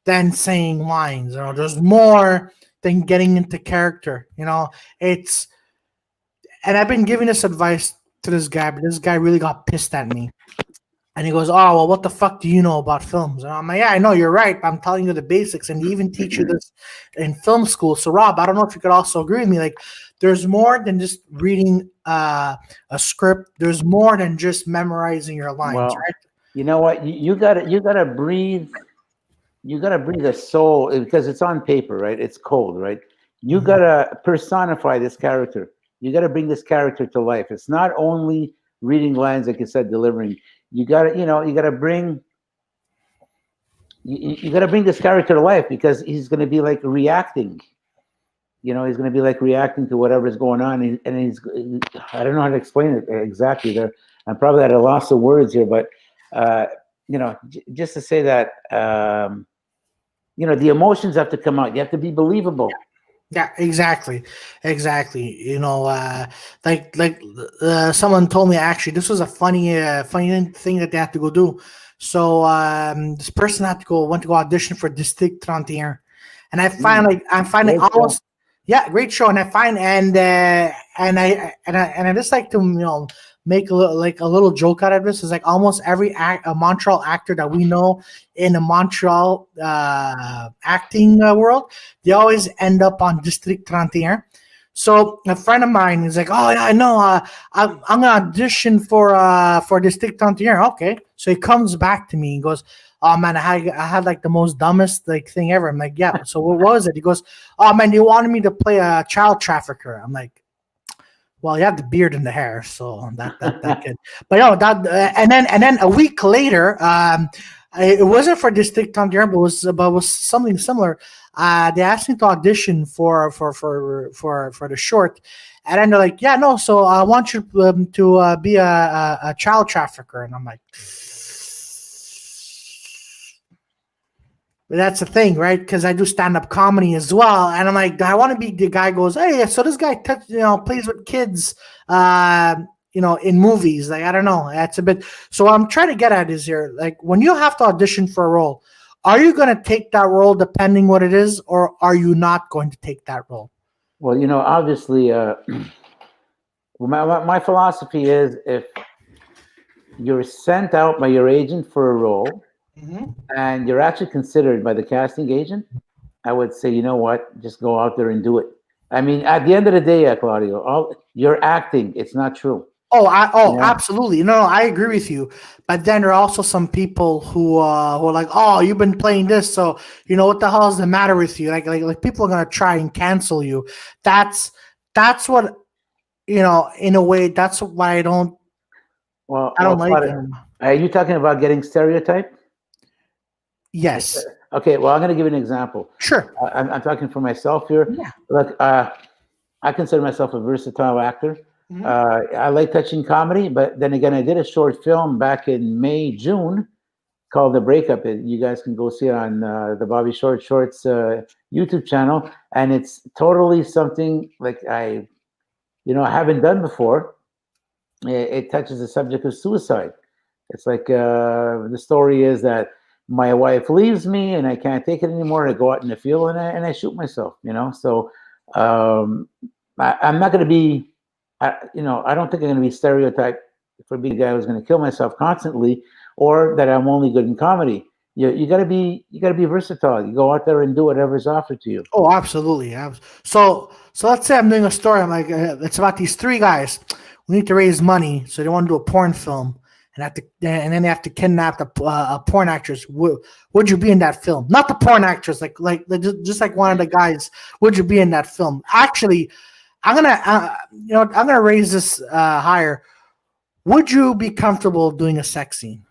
than saying lines. There's more than getting into character. And I've been giving this advice to this guy, but this guy really got pissed at me. And he goes, oh, well, what the fuck do you know about films? And I'm like, yeah, I know, you're right. I'm telling you the basics, and they even teach you this in film school. So, Rob, I don't know if you could also agree with me. Like, there's more than just reading a script. There's more than just memorizing your lines, right? You know what? You gotta breathe. You gotta breathe a soul, because it's on paper, right? It's cold, right? You gotta personify this character. You gotta bring this character to life. It's not only reading lines, like you said, delivering. You gotta bring this character to life, because he's gonna be like reacting. He's gonna be like reacting to whatever's going on, and he's I don't know how to explain it exactly. There, I'm probably at a loss of words here, but just to say that the emotions have to come out. You have to be believable. Yeah, exactly. Someone told me, actually, this was a funny thing that they had to go do. So this person went to go audition for District 31, and I find great show, and I find I just like to make a little joke out of this. Is like almost every a Montreal actor that we know in the Montreal acting world, they always end up on District 31. So a friend of mine is like, "Oh yeah, I know. I'm gonna audition for District 31." Okay, so he comes back to me and goes, "Oh man, I had like the most dumbest like thing ever." I'm like, "Yeah." So what was it? He goes, "Oh man, they wanted me to play a child trafficker." I'm like, "Well, you have the beard and the hair, so that good." But no, that and then a week later, it wasn't for District 31, but was something similar. They asked me to audition for the short, and then they're like, "Yeah, no, so I want you to be a child trafficker," and I'm like. But that's the thing, right? Because I do stand up comedy as well, and I'm like, I want to be the guy who goes, hey, so this guy, plays with kids, in movies. Like I don't know, that's a bit. So what I'm trying to get at is here, like when you have to audition for a role, are you going to take that role depending what it is, or are you not going to take that role? Well, obviously, my philosophy is if you're sent out by your agent for a role. Mm-hmm. And you're actually considered by the casting agent, I would say, you know what, just go out there and do it. I mean, at the end of the day, Claudio, you're acting. It's not true. Absolutely. No, I agree with you. But then there are also some people who are like, oh, you've been playing this, so what the hell is the matter with you? Like people are gonna try and cancel you. That's what in a way. That's why I don't. Well, I don't like them. Are you talking about getting stereotyped? Yes. Okay. Well, I'm going to give you an example. Sure. I'm talking for myself here. Yeah. Look, I consider myself a versatile actor. Mm-hmm. I like touching comedy, but then again, I did a short film back in May, June called The Breakup. You guys can go see it on the Bobby Shorts YouTube channel. And it's totally something like I haven't done before. It touches the subject of suicide. It's like the story is that my wife leaves me and I can't take it anymore. I go out in the field and I shoot myself, So I'm not going to be, I don't think I'm going to be stereotyped for being a guy who's going to kill myself constantly, or that I'm only good in comedy. You got to be versatile. You go out there and do whatever's offered to you. Oh, absolutely. So let's say I'm doing a story. I'm like, it's about these three guys. We need to raise money, so they want to do a porn film. And then they have to kidnap a porn actress. Would you be in that film? Not the porn actress, like just like one of the guys. Would you be in that film? Actually, I'm gonna raise this higher. Would you be comfortable doing a sex scene?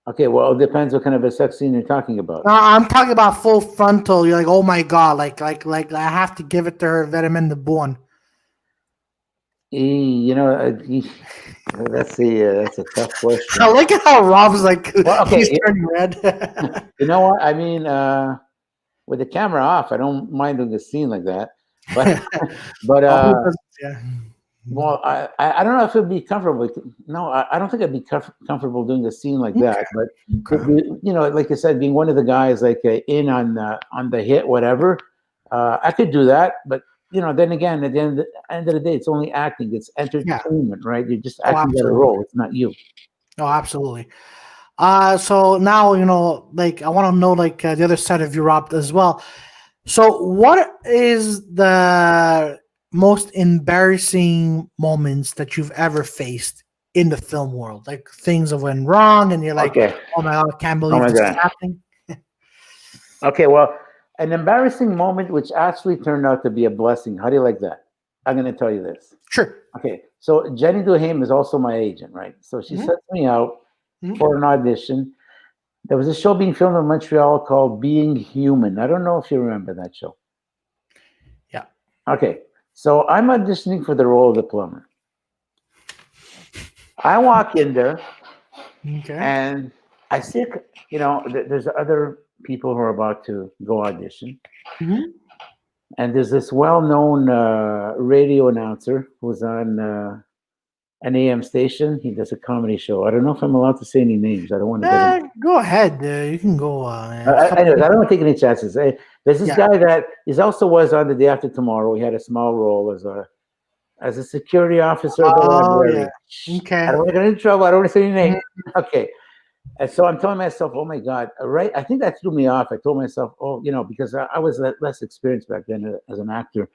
Okay, well, it depends what kind of a sex scene you're talking about. I'm talking about full frontal. You're like, oh my god, like I have to give it to her, vitamin the born. That's a tough question. I like how Rob's like, he's turning red. You know what? I mean, with the camera off, I don't mind doing a scene like that. But well, I don't know if it'd be comfortable. No, I don't think I'd be comfortable doing a scene like that. But like I said, being one of the guys like in on the hit, whatever, I could do that. But then again, at the end of the day, it's only acting. It's entertainment, right? You're just acting out a role. It's not you. Oh, absolutely. So now, like, I want to know, like, the other side of you, Rob, as well. So what is the most embarrassing moments that you've ever faced in the film world? Like, things that went wrong, and you're like, oh my God, I can't believe this is happening. Okay, well, an embarrassing moment which actually turned out to be a blessing. How do you like that? I'm going to tell you this. Sure. Okay, so Jenny Duhame is also my agent, right? So she sent me out for an audition. There was a show being filmed in Montreal called Being Human. I don't know if you remember that show. Yeah. Okay, so I'm auditioning for the role of the plumber. I walk in there, and I see, there's other people who are about to go audition. And there's this well-known radio announcer who's on an AM station. He does a comedy show. I don't know if I'm allowed to say any names. I don't want to go ahead. You can go. I don't want to take any chances. There's this guy that is also was on The Day After Tomorrow. He had a small role as as a security officer at the Oh, library. yeah. Okay. I don't want to get into trouble. I don't want to say your name. Okay. And so I'm telling myself, oh my God, right? I think that threw me off. I told myself, oh, because I was less experienced back then as an actor.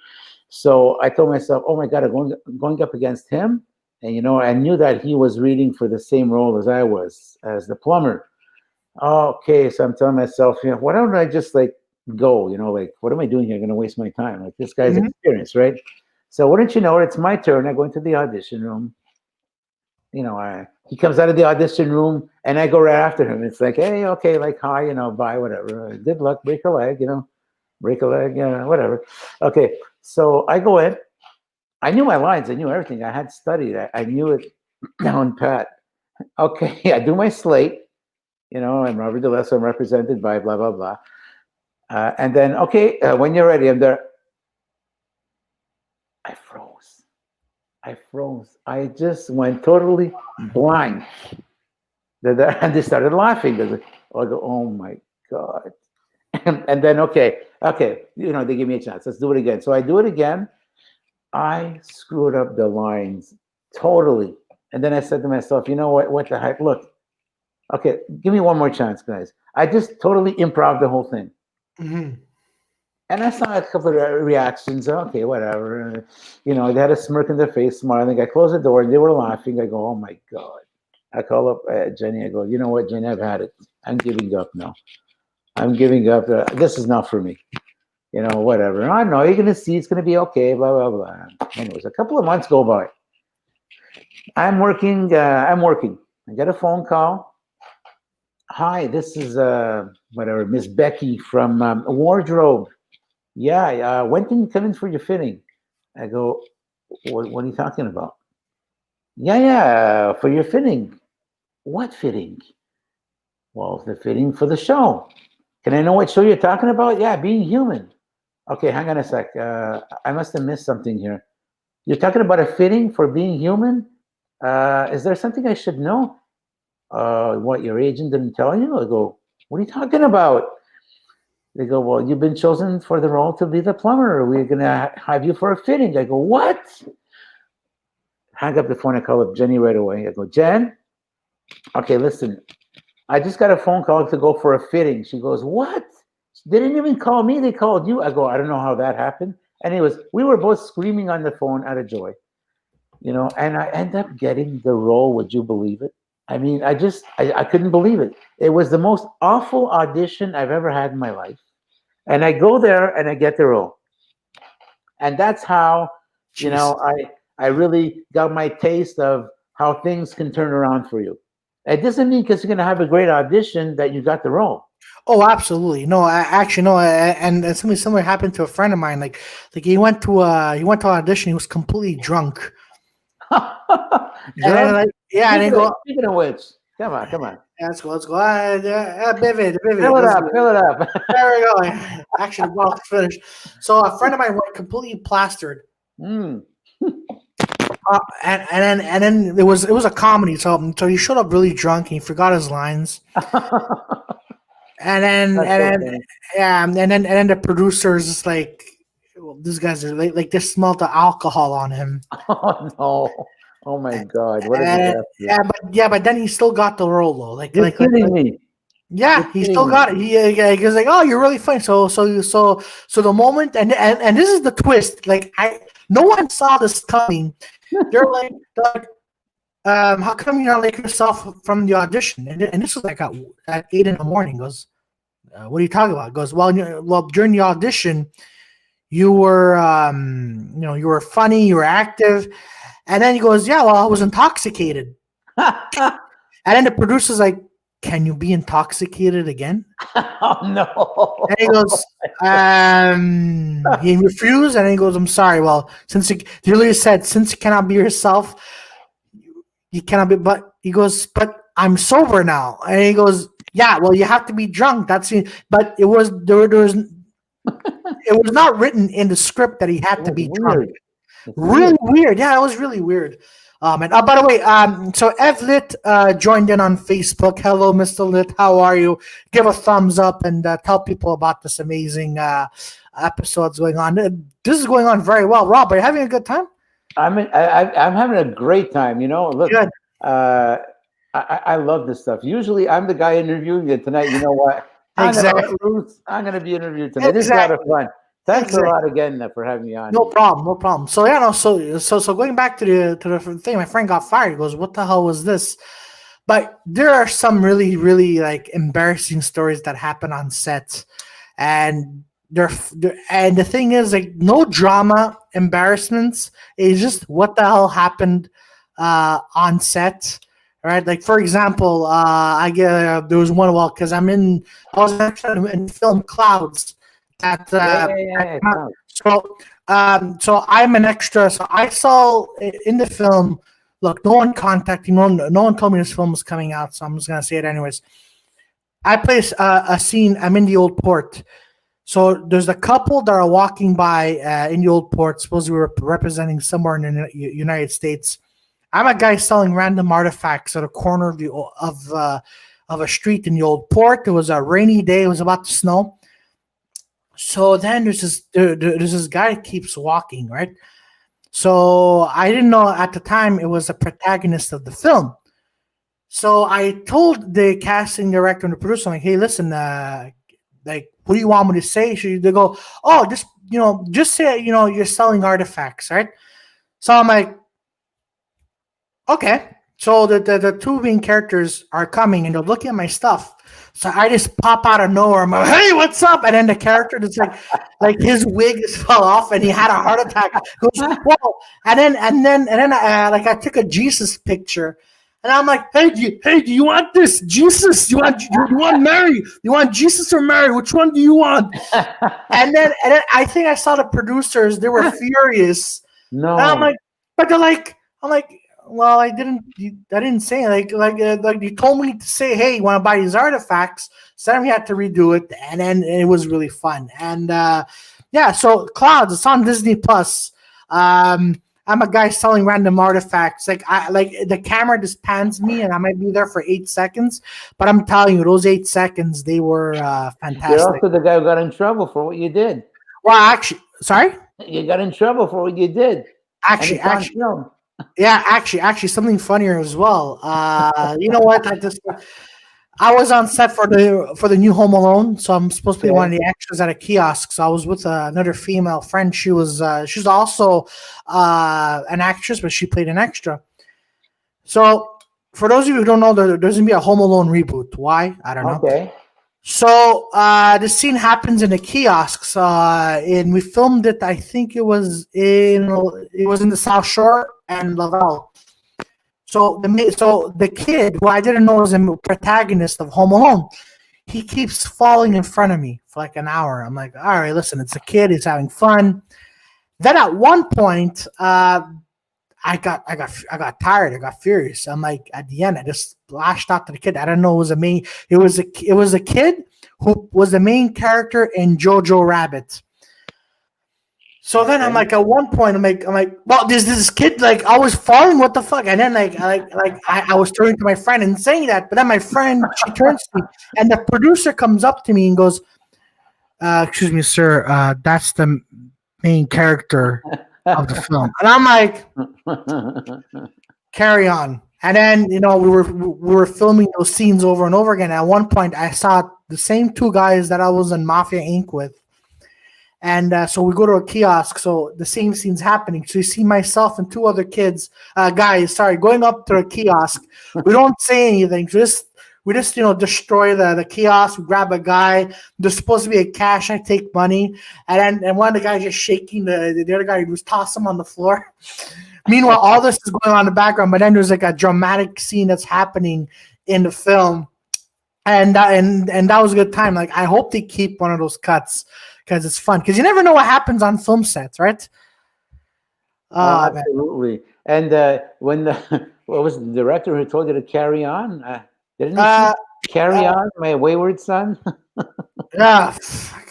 So I told myself, oh my God, I'm going up against him. And, I knew that he was reading for the same role as I was, as the plumber. Okay, so I'm telling myself, why don't I just go? What am I doing here? I'm going to waste my time. Like, this guy's experienced, right? So wouldn't you know it, it's my turn. I go into the audition room. He comes out of the audition room and I go right after him. It's like, hey, okay, hi, bye, whatever. Good luck, break a leg, break a leg, whatever. Okay, so I go in. I knew my lines. I knew everything. I had studied. I knew it down pat. Okay, I do my slate. I'm Robert DeLesso. I'm represented by blah, blah, blah. And then, okay, when you're ready, I'm there. I froze. I just went totally blind. And they started laughing. I go, oh my God. And then, okay, they give me a chance. Let's do it again. So I do it again. I screwed up the lines totally. And then I said to myself, you know what the heck? Look, okay, give me one more chance, guys. I just totally improv the whole thing. Mm-hmm. And I saw a couple of reactions. Okay, whatever. They had a smirk in their face, smiling. I closed the door and they were laughing. I go, oh my God. I call up Jenny. I go, you know what, Jenny, I've had it. I'm giving up now. I'm giving up. This is not for me. Whatever. I know you're going to see it's going to be okay, blah, blah, blah. Anyways, a couple of months go by. I'm working. I get a phone call. Hi, this is Miss Becky from Wardrobe. Yeah, when can you come in for your fitting? I go, what are you talking about? Yeah, for your fitting. What fitting? Well, the fitting for the show. Can I know what show you're talking about? Yeah, Being Human. Okay, hang on a sec. I must have missed something here. You're talking about a fitting for Being Human? Is there something I should know? What, your agent didn't tell you? I go, what are you talking about? They go, well, you've been chosen for the role to be the plumber. We're going to have you for a fitting. I go, what? Hang up the phone. I call up Jenny right away. I go, Jen? Okay, listen. I just got a phone call to go for a fitting. She goes, what? They didn't even call me. They called you. I go, I don't know how that happened. Anyways, we were both screaming on the phone out of joy. And I end up getting the role. Would you believe it? I mean, I couldn't believe it. It was the most awful audition I've ever had in my life. And I go there and I get the role. And that's how, I really got my taste of how things can turn around for you. It doesn't mean because you're going to have a great audition that you got the role. Oh, absolutely. No, I actually no, and something similar happened to a friend of mine. Like he went to audition. He was completely drunk. And and they go. Speaking of which, come on. Yeah, let's go. Vivid. Fill it up. There we go. Actually, the bottle's finished. So a friend of mine went completely plastered. Mm. And then it was a comedy. So he showed up really drunk and he forgot his lines. And then the producers just like, well, these guys are like they smelled the alcohol on him. Oh no! Oh my God! What but then he still got the role though. You're kidding me. Yeah, he still got it. He was like, "Oh, you're really funny." So the moment and this is the twist. Like no one saw this coming. They're like, how come you're not like yourself from the audition? And this was like at 8 a.m. He goes, what are you talking about? He goes, well, during the audition, you were, you were funny, you were active. And then he goes, yeah, well, I was intoxicated. And then the producer's like, can you be intoxicated again? Oh, no. And he goes, he refused. And he goes, I'm sorry. Well, since he literally said, since you cannot be yourself, you cannot be, but he goes, but I'm sober now. And he goes, yeah, well, you have to be drunk. That's it. But it was, there was, it was not written in the script that he had to be drunk. Really weird. Yeah, it was really weird. And by the way, so Ev Lit joined in on Facebook. Hello, Mr. Lit. How are you? Give a thumbs up and tell people about this amazing episodes going on. This is going on very well. Rob, are you having a good time? I'm having a great time. You know, look, Good. I love this stuff. Usually, I'm the guy interviewing you tonight. You know what? I'm gonna Exactly. let loose. I'm gonna be interviewed tonight. This is a lot of Exactly. fun. Thanks Exactly. a lot again for having me on. No problem, no problem. So yeah, no, so going back to the thing, my friend got fired. He goes, "What the hell was this?" But there are some really, really like embarrassing stories that happen on set, and and the thing is like no drama, embarrassments. It's just what the hell happened on set, right? Like for example, I get there was one because I was actually in film Clouds that Yeah. so I'm an extra. So I saw in the film. Look, no one contacted me. No one told me this film was coming out, so I'm just gonna say it anyways. I play a scene. I'm in the old port. So there's a couple that are walking by in the old port. Suppose we were representing somewhere in the United States. I'm a guy selling random artifacts at a corner of a street in the old port. It was a rainy day. It was about to snow. So then there's this guy that keeps walking, right? So I didn't know at the time it was a protagonist of the film. So I told the casting director and the producer, I'm like, hey, listen, like, what do you want me to say? They go, oh, just say, you're selling artifacts, right? So I'm like, okay. So the two main characters are coming and they're looking at my stuff. So I just pop out of nowhere. I'm like, hey, what's up? And then the character that's like his wig just fell off and he had a heart attack. He goes, whoa. And then like I took a Jesus picture. And I'm like, hey, do you want this Jesus? You want Mary? You want Jesus or Mary? Which one do you want? And then I think I saw the producers. They were furious. No. And I'm like, but they're like, I'm like, well, I didn't say like you told me to say, hey, you want to buy these artifacts? So then we had to redo it, and then it was really fun. And yeah, so Clouds, it's on Disney Plus. I'm a guy selling random artifacts. Like the camera just pans me, and I might be there for 8 seconds. But I'm telling you, those 8 seconds, they were fantastic. You're also the guy who got in trouble for what you did. Well, actually, sorry. You got in trouble for what you did. Actually. Yeah, actually, something funnier as well. You know what? I was on set for the new Home Alone, so I'm supposed to be one of the extras at a kiosk. So I was with another female friend. She's also an actress, but she played an extra. So for those of you who don't know, there's gonna be a Home Alone reboot. Why? I don't know. Okay. So the scene happens in the kiosks, and we filmed it. I think it was in the South Shore and Laval. So the kid, who I didn't know was a protagonist of Home Alone, he keeps falling in front of me for like an hour. I'm like, all right, listen, it's a kid. He's having fun. Then at one point, I got tired. I got furious. I'm like, at the end, I just lashed out to the kid. I don't know. It was a kid who was the main character in Jojo Rabbit. So then I'm like, at one point, I'm like, well, this kid, like, I was falling. What the fuck? And then I was turning to my friend and saying that, but then my friend, she turns to me, and the producer comes up to me and goes, "Excuse me, sir. That's the main character of the film." And I'm like, carry on. And then we were filming those scenes over and over again. At one point, I saw the same two guys that I was in Mafia Inc. with. And so we go to a kiosk, so the same scene's happening. So you see myself and two other guys, going up to a kiosk. We don't say anything. We just destroy the kiosk. We grab a guy. There's supposed to be a cash. I take money, and one of the guys just shaking the other guy. Just toss him on the floor. Meanwhile, all this is going on in the background, but then there's like a dramatic scene that's happening in the film, and that was a good time. Like I hope they keep one of those cuts. Because it's fun. Because you never know what happens on film sets, right? Absolutely. And when what was the director who told you to carry on? Didn't he carry on, my wayward son? Yeah,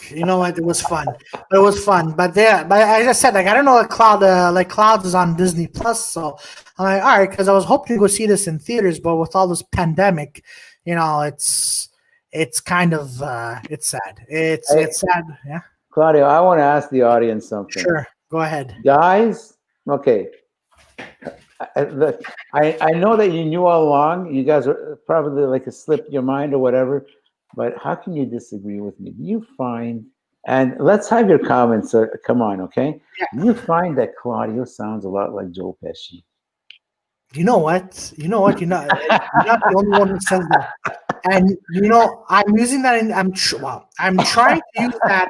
you know what? It was fun. But yeah, but as I said, like I don't know what Clouds is on Disney Plus, so I'm like, all right, because I was hoping to go see this in theaters, but with all this pandemic, it's kind of it's sad. It's sad. Yeah. Claudio, I want to ask the audience something. Sure. Go ahead. Guys, okay. Look, I know that you knew all along. You guys are probably like a slip in your mind or whatever. But how can you disagree with me? Do you find, and let's have your comments. Come on, okay? Do you find that Claudio sounds a lot like Joe Pesci? You know what? You're not the only one who says that. And I'm using that. I'm trying to use that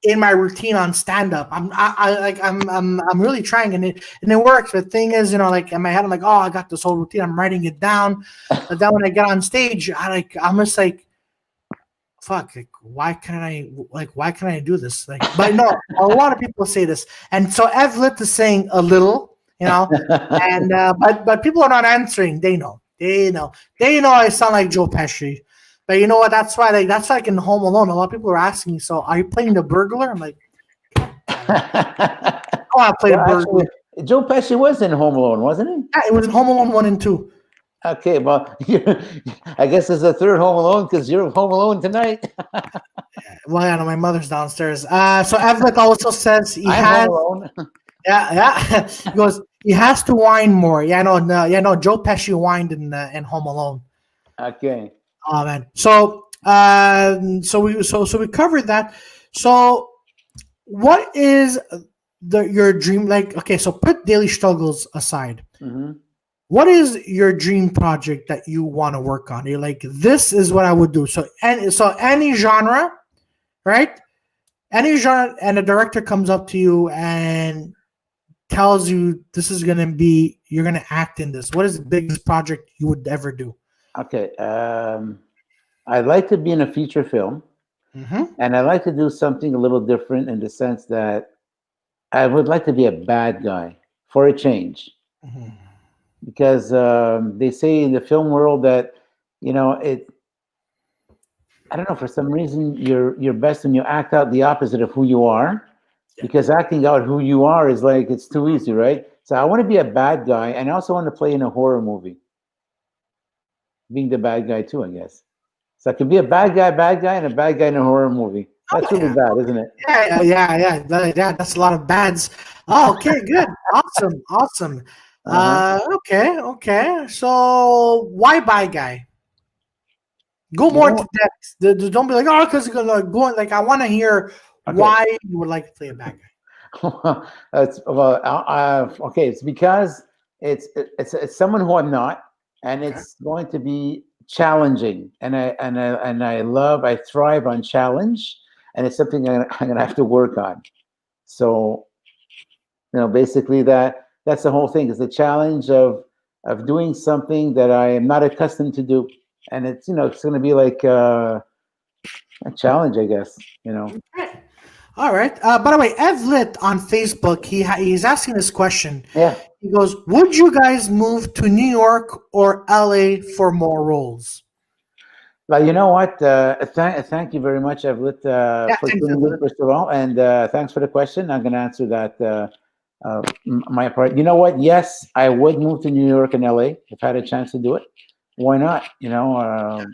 in my routine on stand up. I'm really trying, and it works. The thing is, like in my head, I'm like, oh, I got this whole routine. I'm writing it down. But then when I get on stage, I'm just like, fuck, like, why can't I do this? Like, but no, a lot of people say this, and so Evlit is saying a little, and but people are not answering. They know I sound like Joe Pesci. But you know what? That's why like in Home Alone, a lot of people are asking me, so are you playing the burglar? I'm like, I want to play Well, a burglar. actually, Joe Pesci was in Home Alone, wasn't he? Yeah, it was Home Alone 1 and 2. Okay, well, I guess it's the third Home Alone because you're home alone tonight. Well, yeah, no, my mother's downstairs. So Evlick also says he I'm has. home alone. Yeah. He goes, he has to whine more. Yeah, no. Joe Pesci whined in Home Alone. Okay. Oh man. So we covered that. So what is your dream? Like, okay, so put daily struggles aside. Hmm. What is your dream project that you want to work on? You're like, this is what I would do. So any genre, right? Any genre, and a director comes up to you and tells you this is gonna be, you're gonna act in this. What is the biggest project you would ever do? Okay. I'd like to be in a feature film, Mm-hmm. and I'd like to do something a little different in the sense that I would like to be a bad guy for a change. Mm-hmm. Because they say in the film world that it. I don't know, for some reason you're best when you act out the opposite of who you are, because acting out who you are is like it's too easy, right? So I want to be a bad guy, and I also want to play in a horror movie, being the bad guy too, I guess. So I could be a bad guy, and a bad guy in a horror movie. That's Oh, really yeah. bad, isn't it? Yeah. That's a lot of bads. Oh, okay, good, awesome. Uh-huh. Okay. So why bad guy? Go You more into know, depth. Don't be like, oh, because you're gonna go. Like, I want to hear okay. why you would like to play a bad guy. Okay. It's because it's someone who I'm not, and Okay. it's going to be challenging. I thrive on challenge, and it's something I'm gonna have to work on. So basically that's the whole thing, is the challenge of doing something that I am not accustomed to do, and it's going to be like a challenge, I guess. Okay. All right. By the way, Ev Lit on Facebook, he's asking this question. Yeah. He goes, "Would you guys move to New York or LA for more roles?" Well, you know what? Thank you very much, Evlit, Yeah, for thanks, tuning in, Ev. first of all, and thanks for the question. I'm going to answer that. My part. You know what? Yes, I would move to New York and LA if I had a chance to do it. Why not? I'm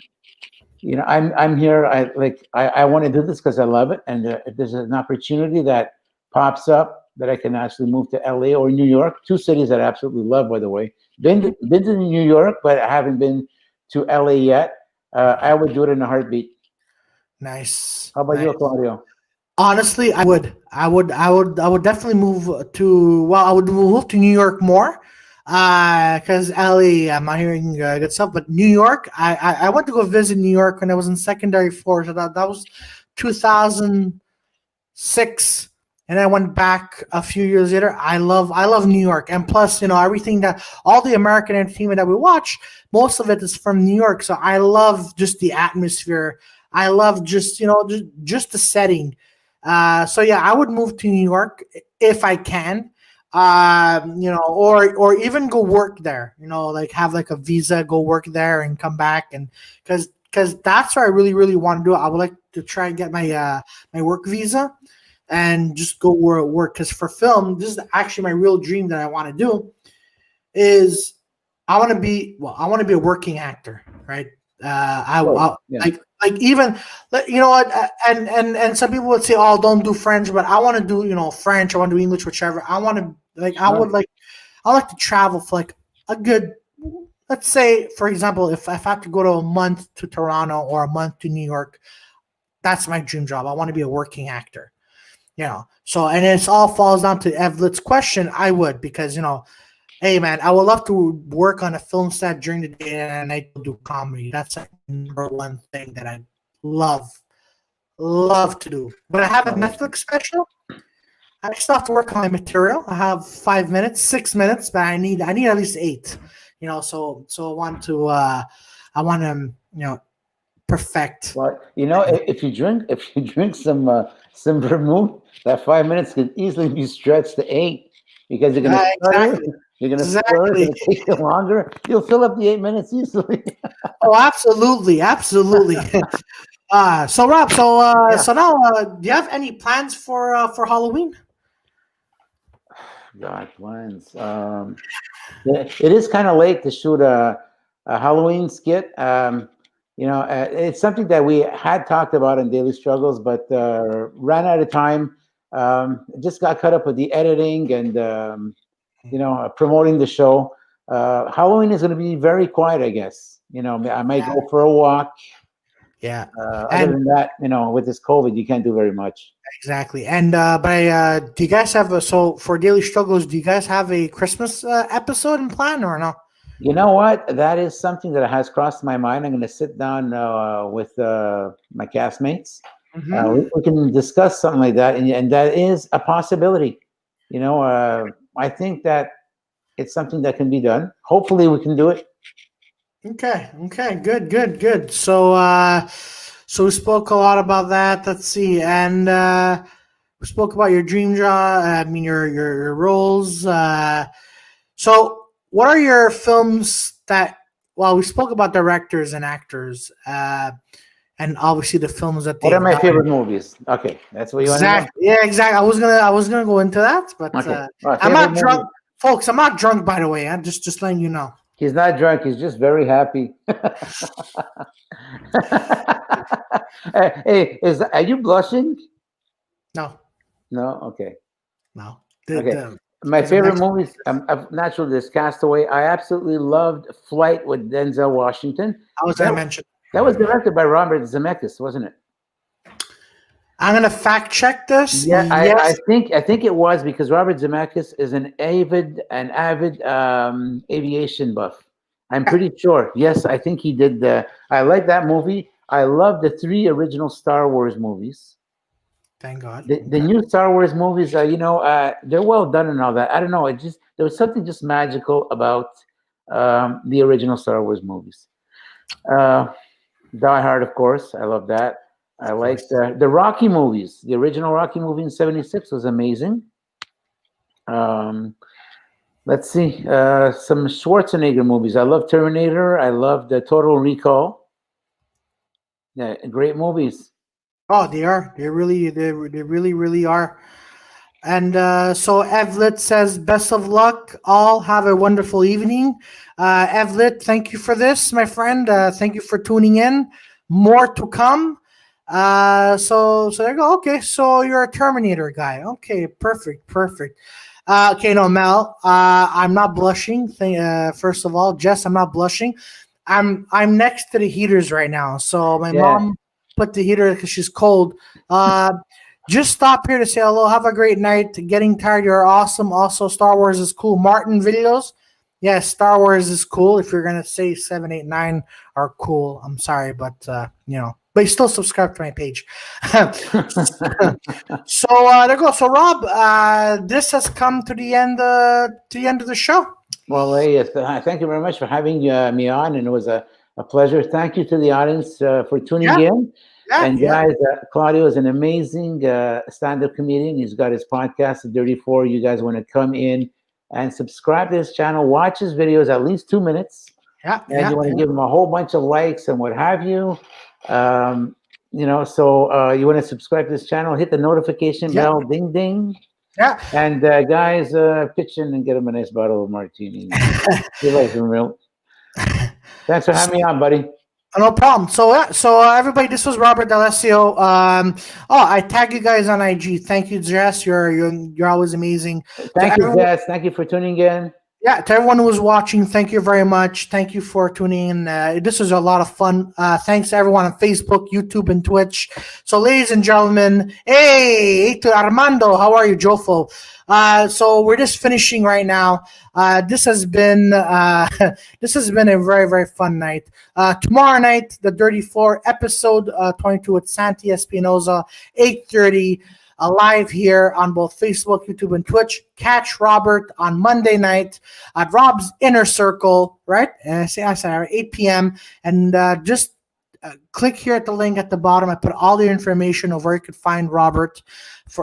here. I want to do this because I love it, and if there's an opportunity that pops up that I can actually move to LA or New York, two cities that I absolutely love, by the way. Been to New York, but I haven't been to LA yet. I would do it in a heartbeat. Nice. How about you, Claudio? Honestly, I would definitely move to. Well, I would move to New York more, because LA, I'm not hearing good stuff. But New York, I went to go visit New York when I was in secondary floor. So that was 2006, and I went back a few years later. I love New York, and plus, everything that all the American entertainment that we watch, most of it is from New York. So I love just the atmosphere. I love just the setting. So yeah, I would move to New York if I can. Or even go work there. Like have like a visa, go work there and come back, and because that's what I really really want to do. I would like to try and get my work visa and just go work. Because for film, this is actually my real dream that I want to do. Is I want to be a working actor, right? Oh, yeah. Like even what, and some people would say, oh, don't do French, but I want to do French. I want to do English, whichever. I want to I would like I like to travel for like a good, let's say, for example, if I have to go to a month to Toronto or a month to New York, that's my dream job. I want to be a working actor, you know. So, and it all falls down to Evlet's question. I would, because, you know, hey man, I would love to work on a film set during the day and at night do comedy. That's like number one thing that I love to do. But I have a Netflix special. I still have to work on my material. I have 5 minutes, 6 minutes, but I need at least 8. You know, so I want to you know, perfect. Well, you know, if you drink some vermouth, that 5 minutes could easily be stretched to 8 because you're gonna Exactly. you're gonna Exactly. it's gonna take you longer. You'll fill up the 8 minutes easily. Oh, absolutely, absolutely. So Rob, so now, do you have any plans for Halloween? God, plans. It is kind of late to shoot a Halloween skit. You know, it's something that we had talked about in Daily Struggles, but ran out of time. Just got caught up with the editing and you know, promoting the show. Halloween is going to be very quiet, I guess. You know, I might go for a walk. Yeah, Other than that, you know, with this COVID, you can't do very much. exactly. And do you guys have for Daily Struggles? Do you guys have a Christmas episode in plan or no? You know what? That is something that has crossed my mind. I'm going to sit down with my castmates. We can discuss something like that, and that is a possibility. You know, I think that it's something that can be done. Hopefully, we can do it. Okay. Good. So we spoke a lot about that. Let's see, and we spoke about your dream job. I mean, your roles. So, what are your films that? Well, we spoke about directors and actors, and obviously the films that they. What are my favorite movies? Okay, that's what you want to know. Exactly. Yeah, exactly. I was gonna go into that, but Okay. I'm not drunk, folks. I'm not drunk, by the way. I'm just letting you know. He's not drunk. He's just very happy. Hey, are you blushing? No, No. Okay. no. Okay. My favorite movies, naturally, there's Castaway. I absolutely loved Flight with Denzel Washington. I was going to mention. That was directed by Robert Zemeckis, wasn't it? I'm going to fact check this. Yeah, Yes. I think it was, because Robert Zemeckis is an avid aviation buff. I'm pretty sure. Yes, I think he did. I like that movie. I love the 3 original Star Wars movies. Thank God. The new Star Wars movies, you know, they're well done and all that. I don't know. There was something just magical about the original Star Wars movies. Die Hard, of course. I love that. I like the Rocky movies. The original Rocky movie in '76 was amazing. Let's see. Some Schwarzenegger movies. I love Terminator. I love the Total Recall. Yeah, great movies. Oh, they are. They really are. And so Evlet says, best of luck. All have a wonderful evening. Evlet, thank you for this, my friend. Thank you for tuning in. More to come. So there you go. Okay, so you're a Terminator guy. Okay, perfect. Okay, no, Mel. I'm not blushing. First of all, Jess, I'm not blushing. I'm next to the heaters right now. So my mom put the heater because she's cold. Just stop here to say hello. Have a great night. Getting tired. You're awesome. Also, Star Wars is cool. Martin videos. Yes, Star Wars is cool. If you're gonna say 7, 8, 9 are cool, I'm sorry, but you know. But you still subscribe to my page. So there you go. So Rob, this has come to the end of the show. Well, hey, thank you very much for having me on, and it was a pleasure. Thank you to the audience for tuning in. And guys, Claudio is an amazing stand-up comedian. He's got his podcast, The Dirty Four. You guys want to come in and subscribe to his channel, watch his videos, at least 2 minutes. And you want to give him a whole bunch of likes and what have you. You know, so you want to subscribe to this channel, hit the notification bell, ding ding. Yeah. And guys, pitch in and get him a nice bottle of martini. You like him real. Thanks for having me on, buddy. No problem. So everybody, this was Robert D'Alessio. I tag you guys on IG. Thank you, Jess. You're always amazing. Thank you, Jess. Thank you for tuning in. Yeah, to everyone who was watching, thank you very much. Thank you for tuning in. This was a lot of fun. Thanks to everyone on Facebook, YouTube, and Twitch. So, ladies and gentlemen, hey, to Armando, how are you, Jofo? So we're just finishing right now. This has been this has been a very very fun night. Tomorrow night, the Dirty Floor episode 22 with Santi Espinoza, 8:30. Live here on both Facebook, YouTube, and Twitch. Catch Robert on Monday night at Rob's Inner Circle, right? I said 8 p.m. And just click here at the link at the bottom. I put all the information of where you could find Robert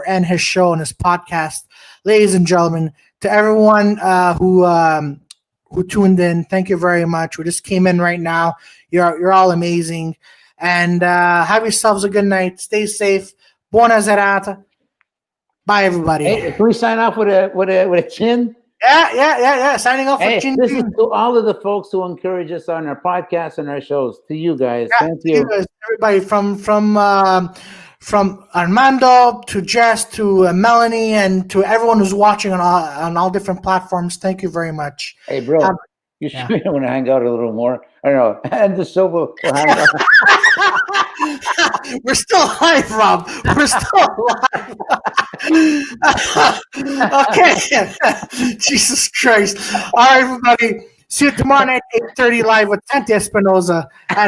and his show and his podcast. Ladies and gentlemen, to everyone who tuned in, thank you very much. We just came in right now. You're all amazing. And have yourselves a good night. Stay safe. Buona serata. Bye, everybody. Hey, can we sign off with a chin? Yeah. Signing off Hey, with Chin this is Chin. to all of the folks who encourage us on our podcasts and our shows. To you guys, thank you. Guys, everybody from Armando to Jess to Melanie and to everyone who's watching on all different platforms. Thank you very much. Hey, bro, you should want to hang out a little more. I don't know. And the show will hang out. We're still live, Rob. We're still live. Okay. Jesus Christ. All right, everybody. See you tomorrow night, 8:30 live with Santi Espinoza. And